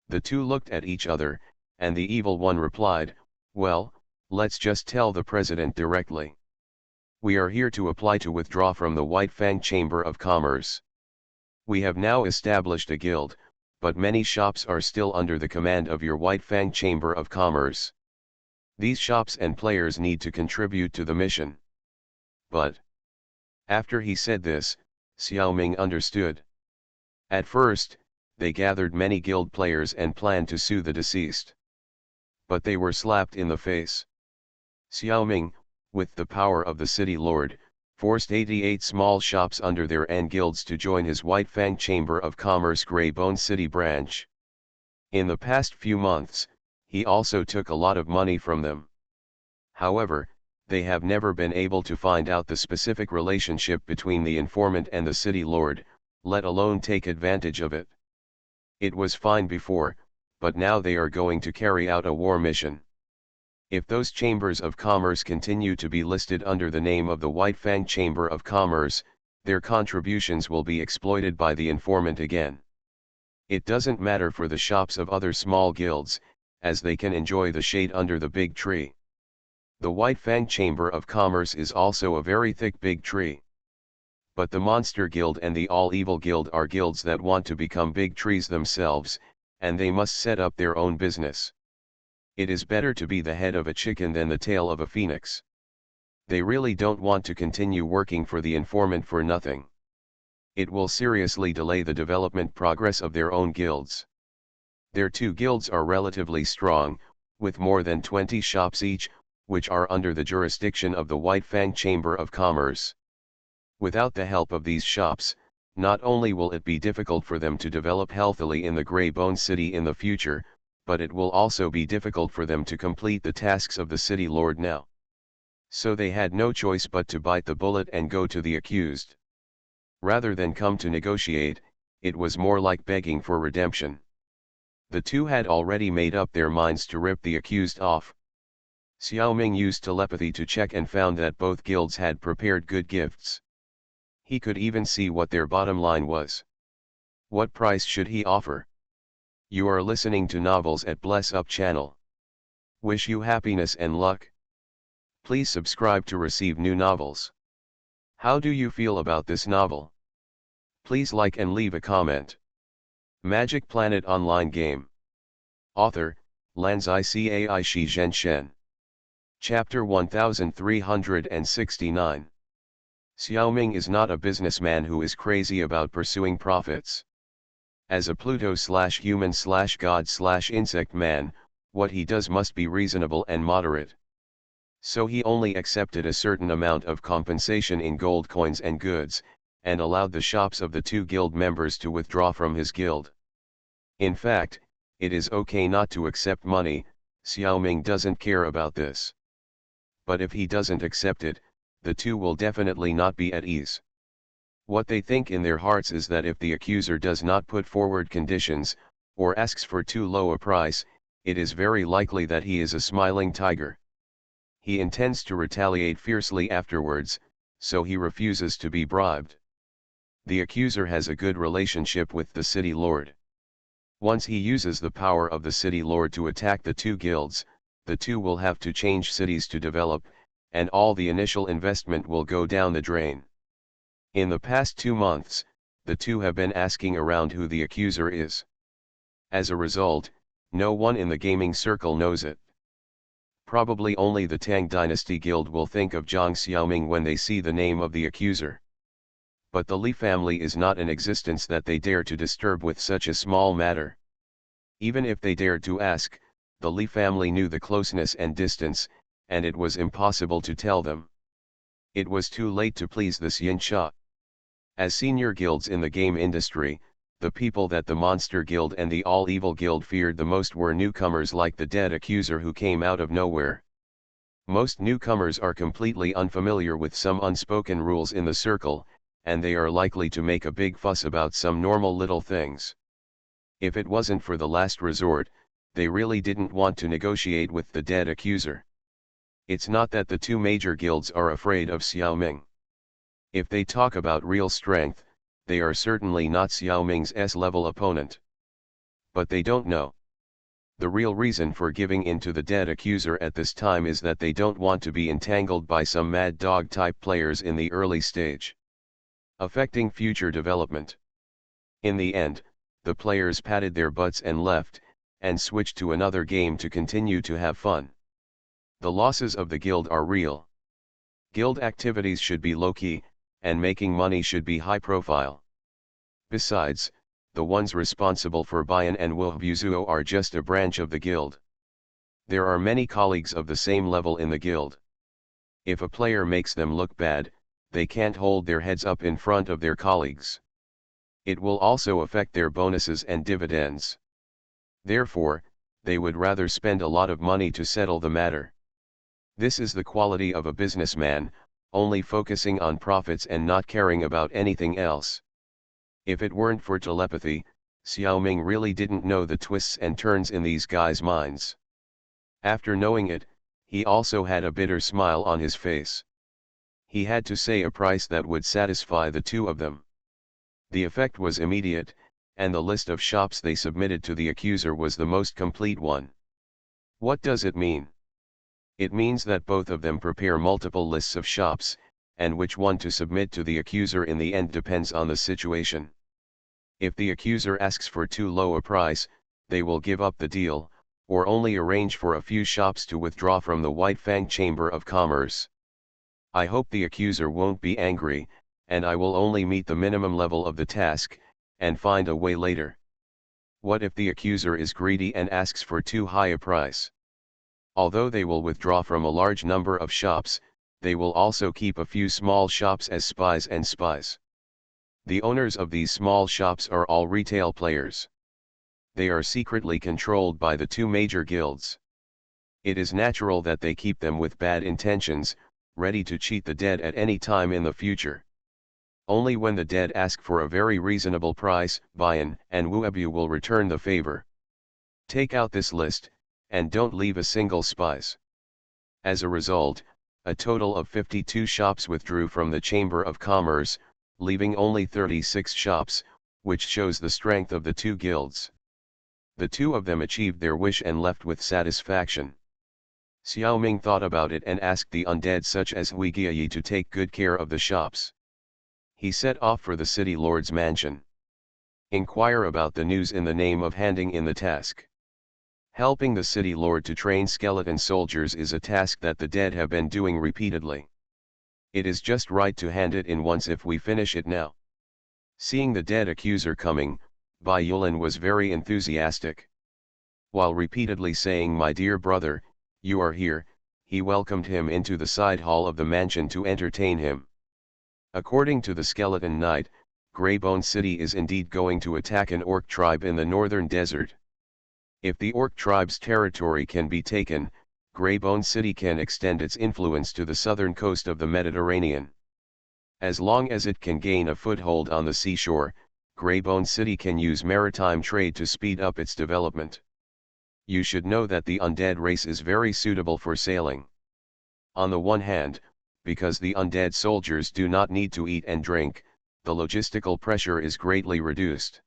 The two looked at each other, and the evil one replied, well, let's just tell the president directly. We are here to apply to withdraw from the White Fang Chamber of Commerce. We have now established a guild, but many shops are still under the command of your White Fang Chamber of Commerce. These shops and players need to contribute to the mission. But after he said this, Xiao Ming understood. At first, they gathered many guild players and planned to sue the deceased. But they were slapped in the face. Xiao Ming, with the power of the city lord, forced 88 small shops under their N guilds to join his White Fang Chamber of Commerce Grey Bone City branch. In the past few months, he also took a lot of money from them. However, they have never been able to find out the specific relationship between the informant and the city lord, let alone take advantage of it. It was fine before, but now they are going to carry out a war mission. If those chambers of commerce continue to be listed under the name of the White Fang Chamber of Commerce, their contributions will be exploited by the informant again. It doesn't matter for the shops of other small guilds, as they can enjoy the shade under the big tree. The White Fang Chamber of Commerce is also a very thick big tree. But the Monster Guild and the All Evil Guild are guilds that want to become big trees themselves, and they must set up their own business. It is better to be the head of a chicken than the tail of a phoenix. They really don't want to continue working for the informant for nothing. It will seriously delay the development progress of their own guilds. Their two guilds are relatively strong, with more than 20 shops each, which are under the jurisdiction of the White Fang Chamber of Commerce. Without the help of these shops, not only will it be difficult for them to develop healthily in the Grey Bone City in the future, but it will also be difficult for them to complete the tasks of the city lord now. So they had no choice but to bite the bullet and go to the accused. Rather than come to negotiate, it was more like begging for redemption. The two had already made up their minds to rip the accused off. Xiao Ming used telepathy to check and found that both guilds had prepared good gifts. He could even see what their bottom line was. What price should he offer? You are listening to novels at Bless Up channel. Wish you happiness and luck. Please subscribe to receive new novels. How do you feel about this novel? Please like and leave a comment. Magic Planet Online Game. Author, Lanzai Cai Shi Zhenshen. Chapter 1369. Xiaoming is not a businessman who is crazy about pursuing profits. As a Pluto/human/god/insect man, what he does must be reasonable and moderate. So he only accepted a certain amount of compensation in gold coins and goods, and allowed the shops of the two guild members to withdraw from his guild. In fact, it is okay not to accept money, Xiaoming doesn't care about this. But if he doesn't accept it, the two will definitely not be at ease. What they think in their hearts is that if the accuser does not put forward conditions, or asks for too low a price, it is very likely that he is a smiling tiger. He intends to retaliate fiercely afterwards, so he refuses to be bribed. The accuser has a good relationship with the city lord. Once he uses the power of the city lord to attack the two guilds, the two will have to change cities to develop, and all the initial investment will go down the drain. In the past 2 months, the two have been asking around who the accuser is. As a result, no one in the gaming circle knows it. Probably only the Tang Dynasty Guild will think of Zhang Xiaoming when they see the name of the accuser. But the Li family is not an existence that they dare to disturb with such a small matter. Even if they dared to ask, the Li family knew the closeness and distance, and it was impossible to tell them. It was too late to please the Xianxia. As senior guilds in the game industry, the people that the Monster Guild and the All-Evil Guild feared the most were newcomers like the dead accuser who came out of nowhere. Most newcomers are completely unfamiliar with some unspoken rules in the circle, and they are likely to make a big fuss about some normal little things. If it wasn't for the last resort, they really didn't want to negotiate with the dead accuser. It's not that the two major guilds are afraid of Xiaoming. If they talk about real strength, they are certainly not Xiaoming's S-level opponent. But they don't know. The real reason for giving in to the dead accuser at this time is that they don't want to be entangled by some mad dog type players in the early stage, affecting future development. In the end, the players patted their butts and left, and switched to another game to continue to have fun. The losses of the guild are real. Guild activities should be low-key, and making money should be high-profile. Besides, the ones responsible for Bian and Wubuzuo are just a branch of the guild. There are many colleagues of the same level in the guild. If a player makes them look bad, they can't hold their heads up in front of their colleagues. It will also affect their bonuses and dividends. Therefore, they would rather spend a lot of money to settle the matter. This is the quality of a businessman, only focusing on profits and not caring about anything else. If it weren't for telepathy, Xiaoming really didn't know the twists and turns in these guys' minds. After knowing it, he also had a bitter smile on his face. He had to say a price that would satisfy the two of them. The effect was immediate, and the list of shops they submitted to the accuser was the most complete one. What does it mean? It means that both of them prepare multiple lists of shops, and which one to submit to the accuser in the end depends on the situation. If the accuser asks for too low a price, they will give up the deal, or only arrange for a few shops to withdraw from the White Fang Chamber of Commerce. I hope the accuser won't be angry, and I will only meet the minimum level of the task, and find a way later. What if the accuser is greedy and asks for too high a price? Although they will withdraw from a large number of shops, they will also keep a few small shops as spies and spies. The owners of these small shops are all retail players. They are secretly controlled by the two major guilds. It is natural that they keep them with bad intentions, ready to cheat the dead at any time in the future. Only when the dead ask for a very reasonable price, Bian and Wuebu will return the favor. Take out this list, and don't leave a single spies. As a result, a total of 52 shops withdrew from the Chamber of Commerce, leaving only 36 shops, which shows the strength of the two guilds. The two of them achieved their wish and left with satisfaction. Xiaoming thought about it and asked the undead such as Hui Giyi to take good care of the shops. He set off for the city lord's mansion. Inquire about the news in the name of handing in the task. Helping the city lord to train skeleton soldiers is a task that the dead have been doing repeatedly. It is just right to hand it in once if we finish it now. Seeing the dead accuser coming, Bai Yulin was very enthusiastic. While repeatedly saying, "My dear brother, you are here," he welcomed him into the side hall of the mansion to entertain him. According to the Skeleton Knight, Greybone City is indeed going to attack an orc tribe in the northern desert. If the orc tribe's territory can be taken, Greybone City can extend its influence to the southern coast of the Mediterranean. As long as it can gain a foothold on the seashore, Greybone City can use maritime trade to speed up its development. You should know that the undead race is very suitable for sailing. On the one hand, because the undead soldiers do not need to eat and drink, the logistical pressure is greatly reduced.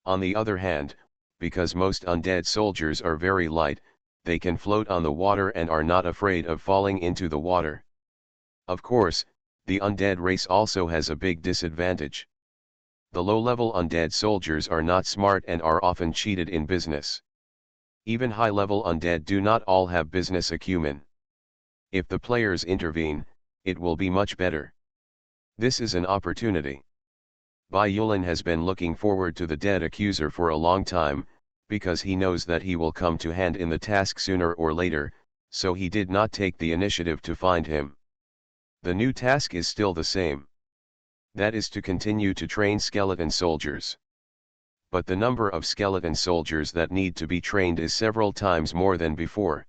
On the other hand, because most undead soldiers are very light, they can float on the water and are not afraid of falling into the water. Of course, the undead race also has a big disadvantage. The low-level undead soldiers are not smart and are often cheated in business. Even high-level undead do not all have business acumen. If the players intervene, it will be much better. This is an opportunity. Bai Yulin has been looking forward to the dead accuser for a long time, because he knows that he will come to hand in the task sooner or later, so he did not take the initiative to find him. The new task is still the same. That is to continue to train skeleton soldiers. But the number of skeleton soldiers that need to be trained is several times more than before.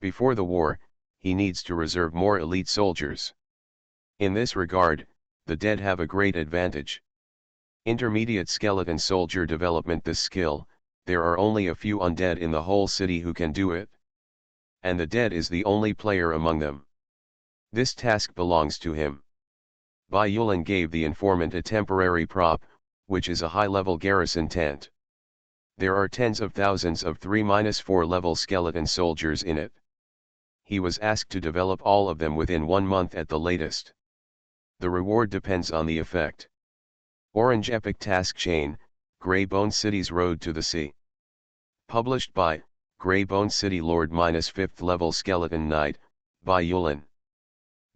Before the war, he needs to reserve more elite soldiers. In this regard, the dead have a great advantage. Intermediate skeleton soldier development. This skill, there are only a few undead in the whole city who can do it. And the dead is the only player among them. This task belongs to him. Bai Yulin gave the informant a temporary prop, which is a high-level garrison tent. There are tens of thousands of 3-4 level skeleton soldiers in it. He was asked to develop all of them within 1 month at the latest. The reward depends on the effect. Orange Epic Task Chain, Greybone City's Road to the Sea. Published by, Greybone City Lord -5th level Skeleton Knight, Bai Yulin.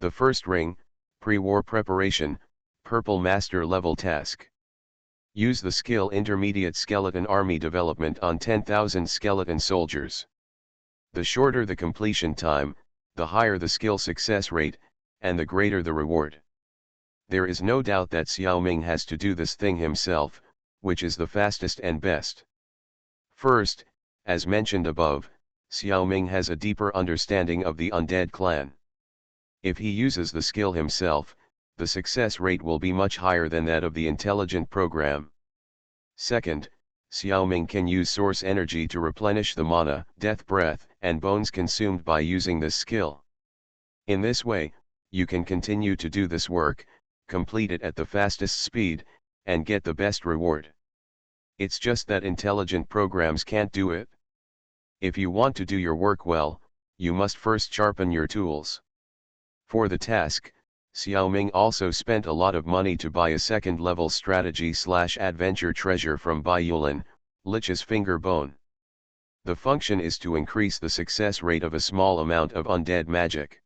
The first ring, Pre-War Preparation, Purple Master level task. Use the skill Intermediate Skeleton Army Development on 10,000 skeleton soldiers. The shorter the completion time, the higher the skill success rate, and the greater the reward. There is no doubt that Xiaoming has to do this thing himself, which is the fastest and best. First, as mentioned above, Xiaoming has a deeper understanding of the undead clan. If he uses the skill himself, the success rate will be much higher than that of the intelligent program. Second, Xiaoming can use source energy to replenish the mana, death breath, and bones consumed by using this skill. In this way, you can continue to do this work, complete it at the fastest speed, and get the best reward. It's just that intelligent programs can't do it. If you want to do your work well, you must first sharpen your tools. For the task, Xiaoming also spent a lot of money to buy a second-level strategy/adventure treasure from Bai Yulin, Lich's Finger Bone. The function is to increase the success rate of a small amount of undead magic.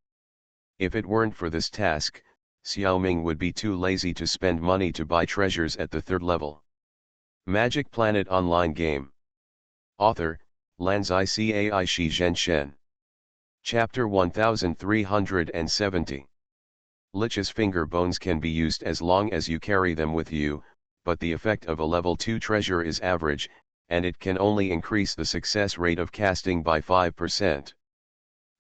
If it weren't for this task, Xiaoming would be too lazy to spend money to buy treasures at the 3rd level. Magic Planet Online Game. Author, Lanzai Cai Shi Zhenshen. Chapter 1370. Lich's finger bones can be used as long as you carry them with you, but the effect of a level 2 treasure is average, and it can only increase the success rate of casting by 5%.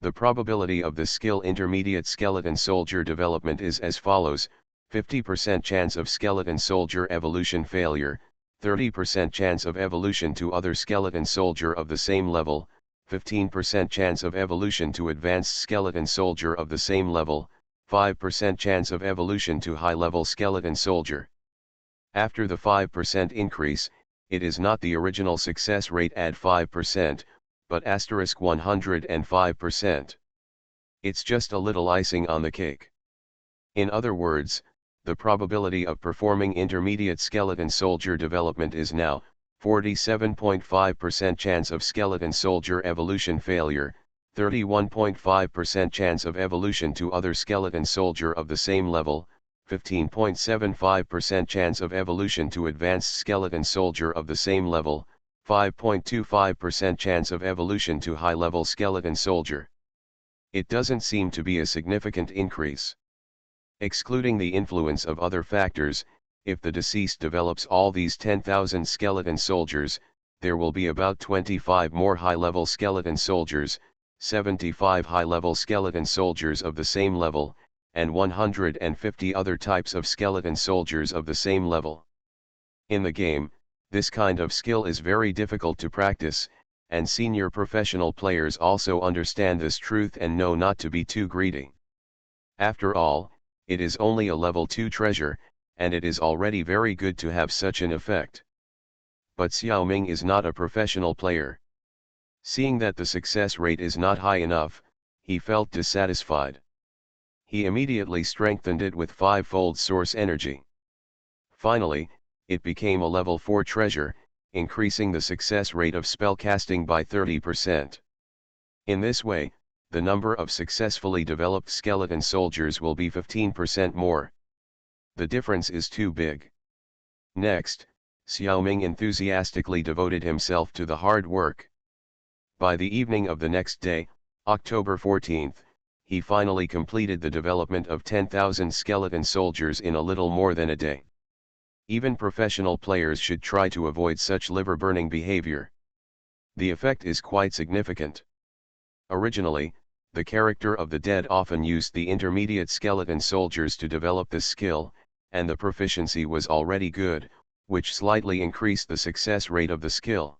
The probability of the skill Intermediate Skeleton Soldier development is as follows: 50% chance of Skeleton Soldier evolution failure, 30% chance of evolution to other Skeleton Soldier of the same level, 15% chance of evolution to Advanced Skeleton Soldier of the same level, 5% chance of evolution to high-level Skeleton Soldier. After the 5% increase, it is not the original success rate add 5%, but *105%. It's just a little icing on the cake. In other words, the probability of performing intermediate skeleton soldier development is now 47.5% chance of skeleton soldier evolution failure, 31.5% chance of evolution to other skeleton soldier of the same level, 15.75% chance of evolution to advanced skeleton soldier of the same level, 5.25% chance of evolution to high-level skeleton soldier. It doesn't seem to be a significant increase. Excluding the influence of other factors, if the deceased develops all these 10,000 skeleton soldiers, there will be about 25 more high-level skeleton soldiers, 75 high-level skeleton soldiers of the same level, and 150 other types of skeleton soldiers of the same level. In the game, this kind of skill is very difficult to practice, and senior professional players also understand this truth and know not to be too greedy. After all, it is only a level 2 treasure, and it is already very good to have such an effect. But Xiaoming is not a professional player. Seeing that the success rate is not high enough, he felt dissatisfied. He immediately strengthened it with 5-fold source energy. Finally, it became a level 4 treasure, increasing the success rate of spellcasting by 30%. In this way, the number of successfully developed skeleton soldiers will be 15% more. The difference is too big. Next, Xiaoming enthusiastically devoted himself to the hard work. By the evening of the next day, October 14th, he finally completed the development of 10,000 skeleton soldiers in a little more than a day. Even professional players should try to avoid such liver-burning behavior. The effect is quite significant. Originally, the character of the dead often used the intermediate skeleton soldiers to develop this skill, and the proficiency was already good, which slightly increased the success rate of the skill.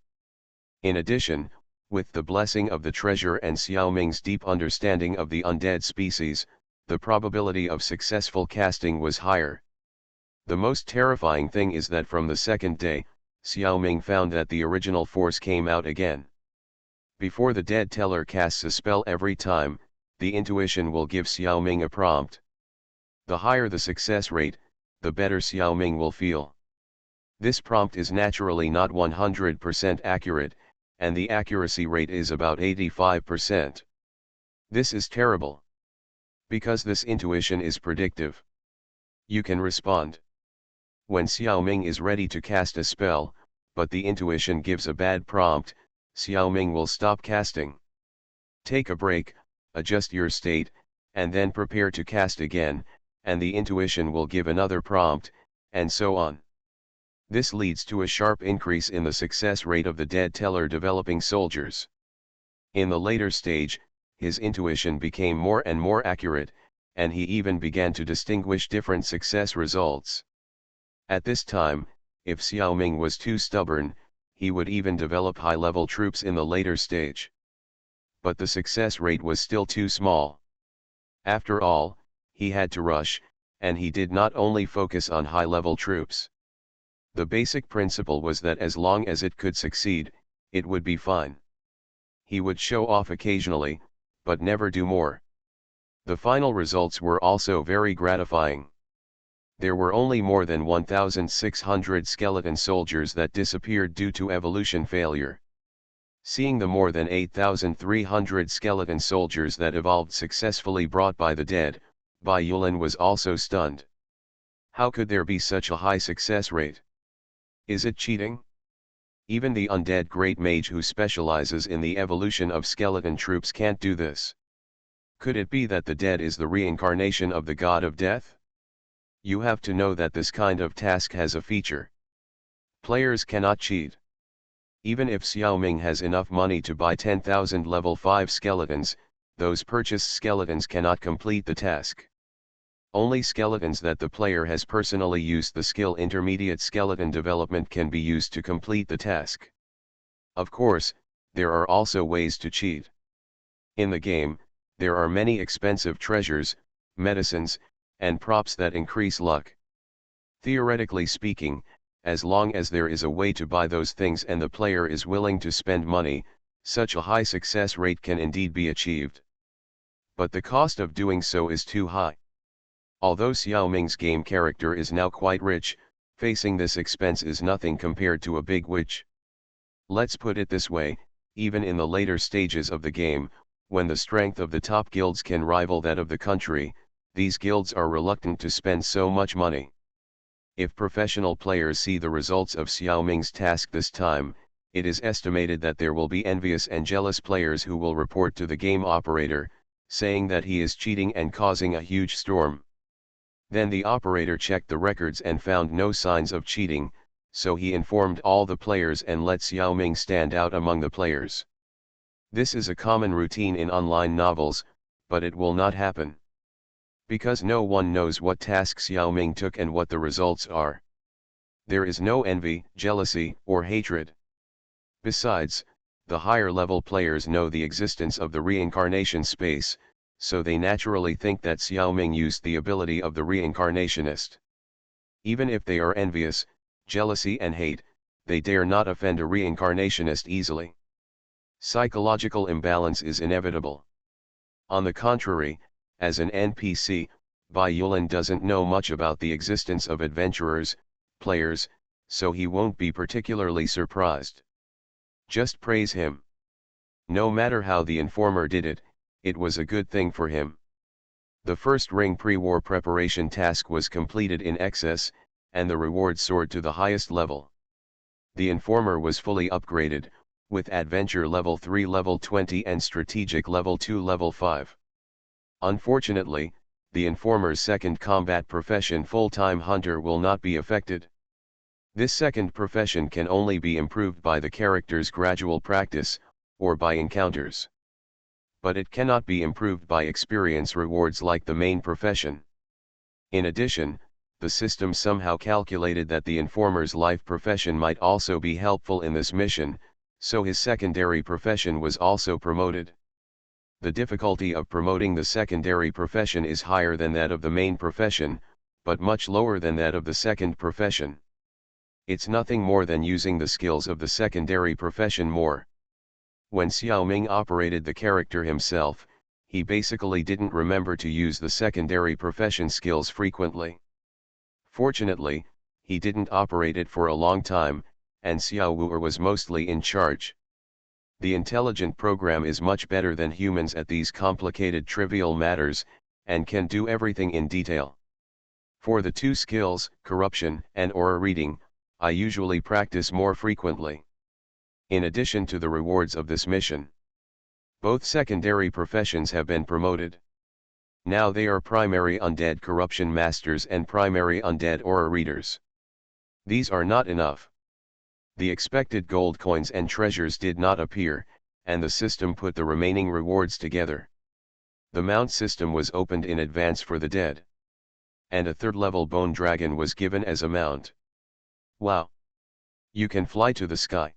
In addition, with the blessing of the treasure and Xiaoming's deep understanding of the undead species, the probability of successful casting was higher. The most terrifying thing is that from the second day, Xiaoming found that the original force came out again. Before the dead teller casts a spell every time, the intuition will give Xiaoming a prompt. The higher the success rate, the better Xiaoming will feel. This prompt is naturally not 100% accurate, and the accuracy rate is about 85%. This is terrible. Because this intuition is predictive. You can respond. When Xiaoming is ready to cast a spell, but the intuition gives a bad prompt, Xiaoming will stop casting. Take a break, adjust your state, and then prepare to cast again, and the intuition will give another prompt, and so on. This leads to a sharp increase in the success rate of the dead teller developing soldiers. In the later stage, his intuition became more and more accurate, and he even began to distinguish different success results. At this time, if Xiaoming was too stubborn, he would even develop high-level troops in the later stage. But the success rate was still too small. After all, he had to rush, and he did not only focus on high-level troops. The basic principle was that as long as it could succeed, it would be fine. He would show off occasionally, but never do more. The final results were also very gratifying. There were only more than 1,600 skeleton soldiers that disappeared due to evolution failure. Seeing the more than 8,300 skeleton soldiers that evolved successfully brought by the dead, Bai Yulan was also stunned. How could there be such a high success rate? Is it cheating? Even the undead great mage who specializes in the evolution of skeleton troops can't do this. Could it be that the dead is the reincarnation of the god of death? You have to know that this kind of task has a feature. Players cannot cheat. Even if Xiaoming has enough money to buy 10,000 level 5 skeletons, those purchased skeletons cannot complete the task. Only skeletons that the player has personally used the skill intermediate skeleton development can be used to complete the task. Of course, there are also ways to cheat. In the game, there are many expensive treasures, medicines, and props that increase luck. Theoretically speaking, as long as there is a way to buy those things and the player is willing to spend money, such a high success rate can indeed be achieved. But the cost of doing so is too high. Although Xiao Ming's game character is now quite rich, facing this expense is nothing compared to a big witch. Let's put it this way, even in the later stages of the game, when the strength of the top guilds can rival that of the country, these guilds are reluctant to spend so much money. If professional players see the results of Xiao Ming's task this time, it is estimated that there will be envious and jealous players who will report to the game operator, saying that he is cheating and causing a huge storm. Then the operator checked the records and found no signs of cheating, so he informed all the players and let Xiao Ming stand out among the players. This is a common routine in online novels, but it will not happen. Because no one knows what task Xiao Ming took and what the results are. There is no envy, jealousy, or hatred. Besides, the higher level players know the existence of the reincarnation space, so they naturally think that Xiao Ming used the ability of the reincarnationist. Even if they are envious, jealousy and hate, they dare not offend a reincarnationist easily. Psychological imbalance is inevitable. On the contrary, as an NPC, Bai Yulan doesn't know much about the existence of adventurers, players, so he won't be particularly surprised. Just praise him. No matter how the informer did it, it was a good thing for him. The first ring pre-war preparation task was completed in excess, and the reward soared to the highest level. The informer was fully upgraded, with adventure level 3 level 20 and strategic level 2 level 5. Unfortunately, the informer's second combat profession full-time hunter will not be affected. This second profession can only be improved by the character's gradual practice, or by encounters. But it cannot be improved by experience rewards like the main profession. In addition, the system somehow calculated that the informer's life profession might also be helpful in this mission, so his secondary profession was also promoted. The difficulty of promoting the secondary profession is higher than that of the main profession, but much lower than that of the second profession. It's nothing more than using the skills of the secondary profession more. When Xiao Ming operated the character himself, he basically didn't remember to use the secondary profession skills frequently. Fortunately, he didn't operate it for a long time, and Xiao Wu'er was mostly in charge. The intelligent program is much better than humans at these complicated trivial matters, and can do everything in detail. For the two skills, corruption and aura reading, I usually practice more frequently. In addition to the rewards of this mission, both secondary professions have been promoted. Now they are primary undead corruption masters and primary undead aura readers. These are not enough. The expected gold coins and treasures did not appear, and the system put the remaining rewards together. The mount system was opened in advance for the dead. And a third-level bone dragon was given as a mount. Wow! You can fly to the sky.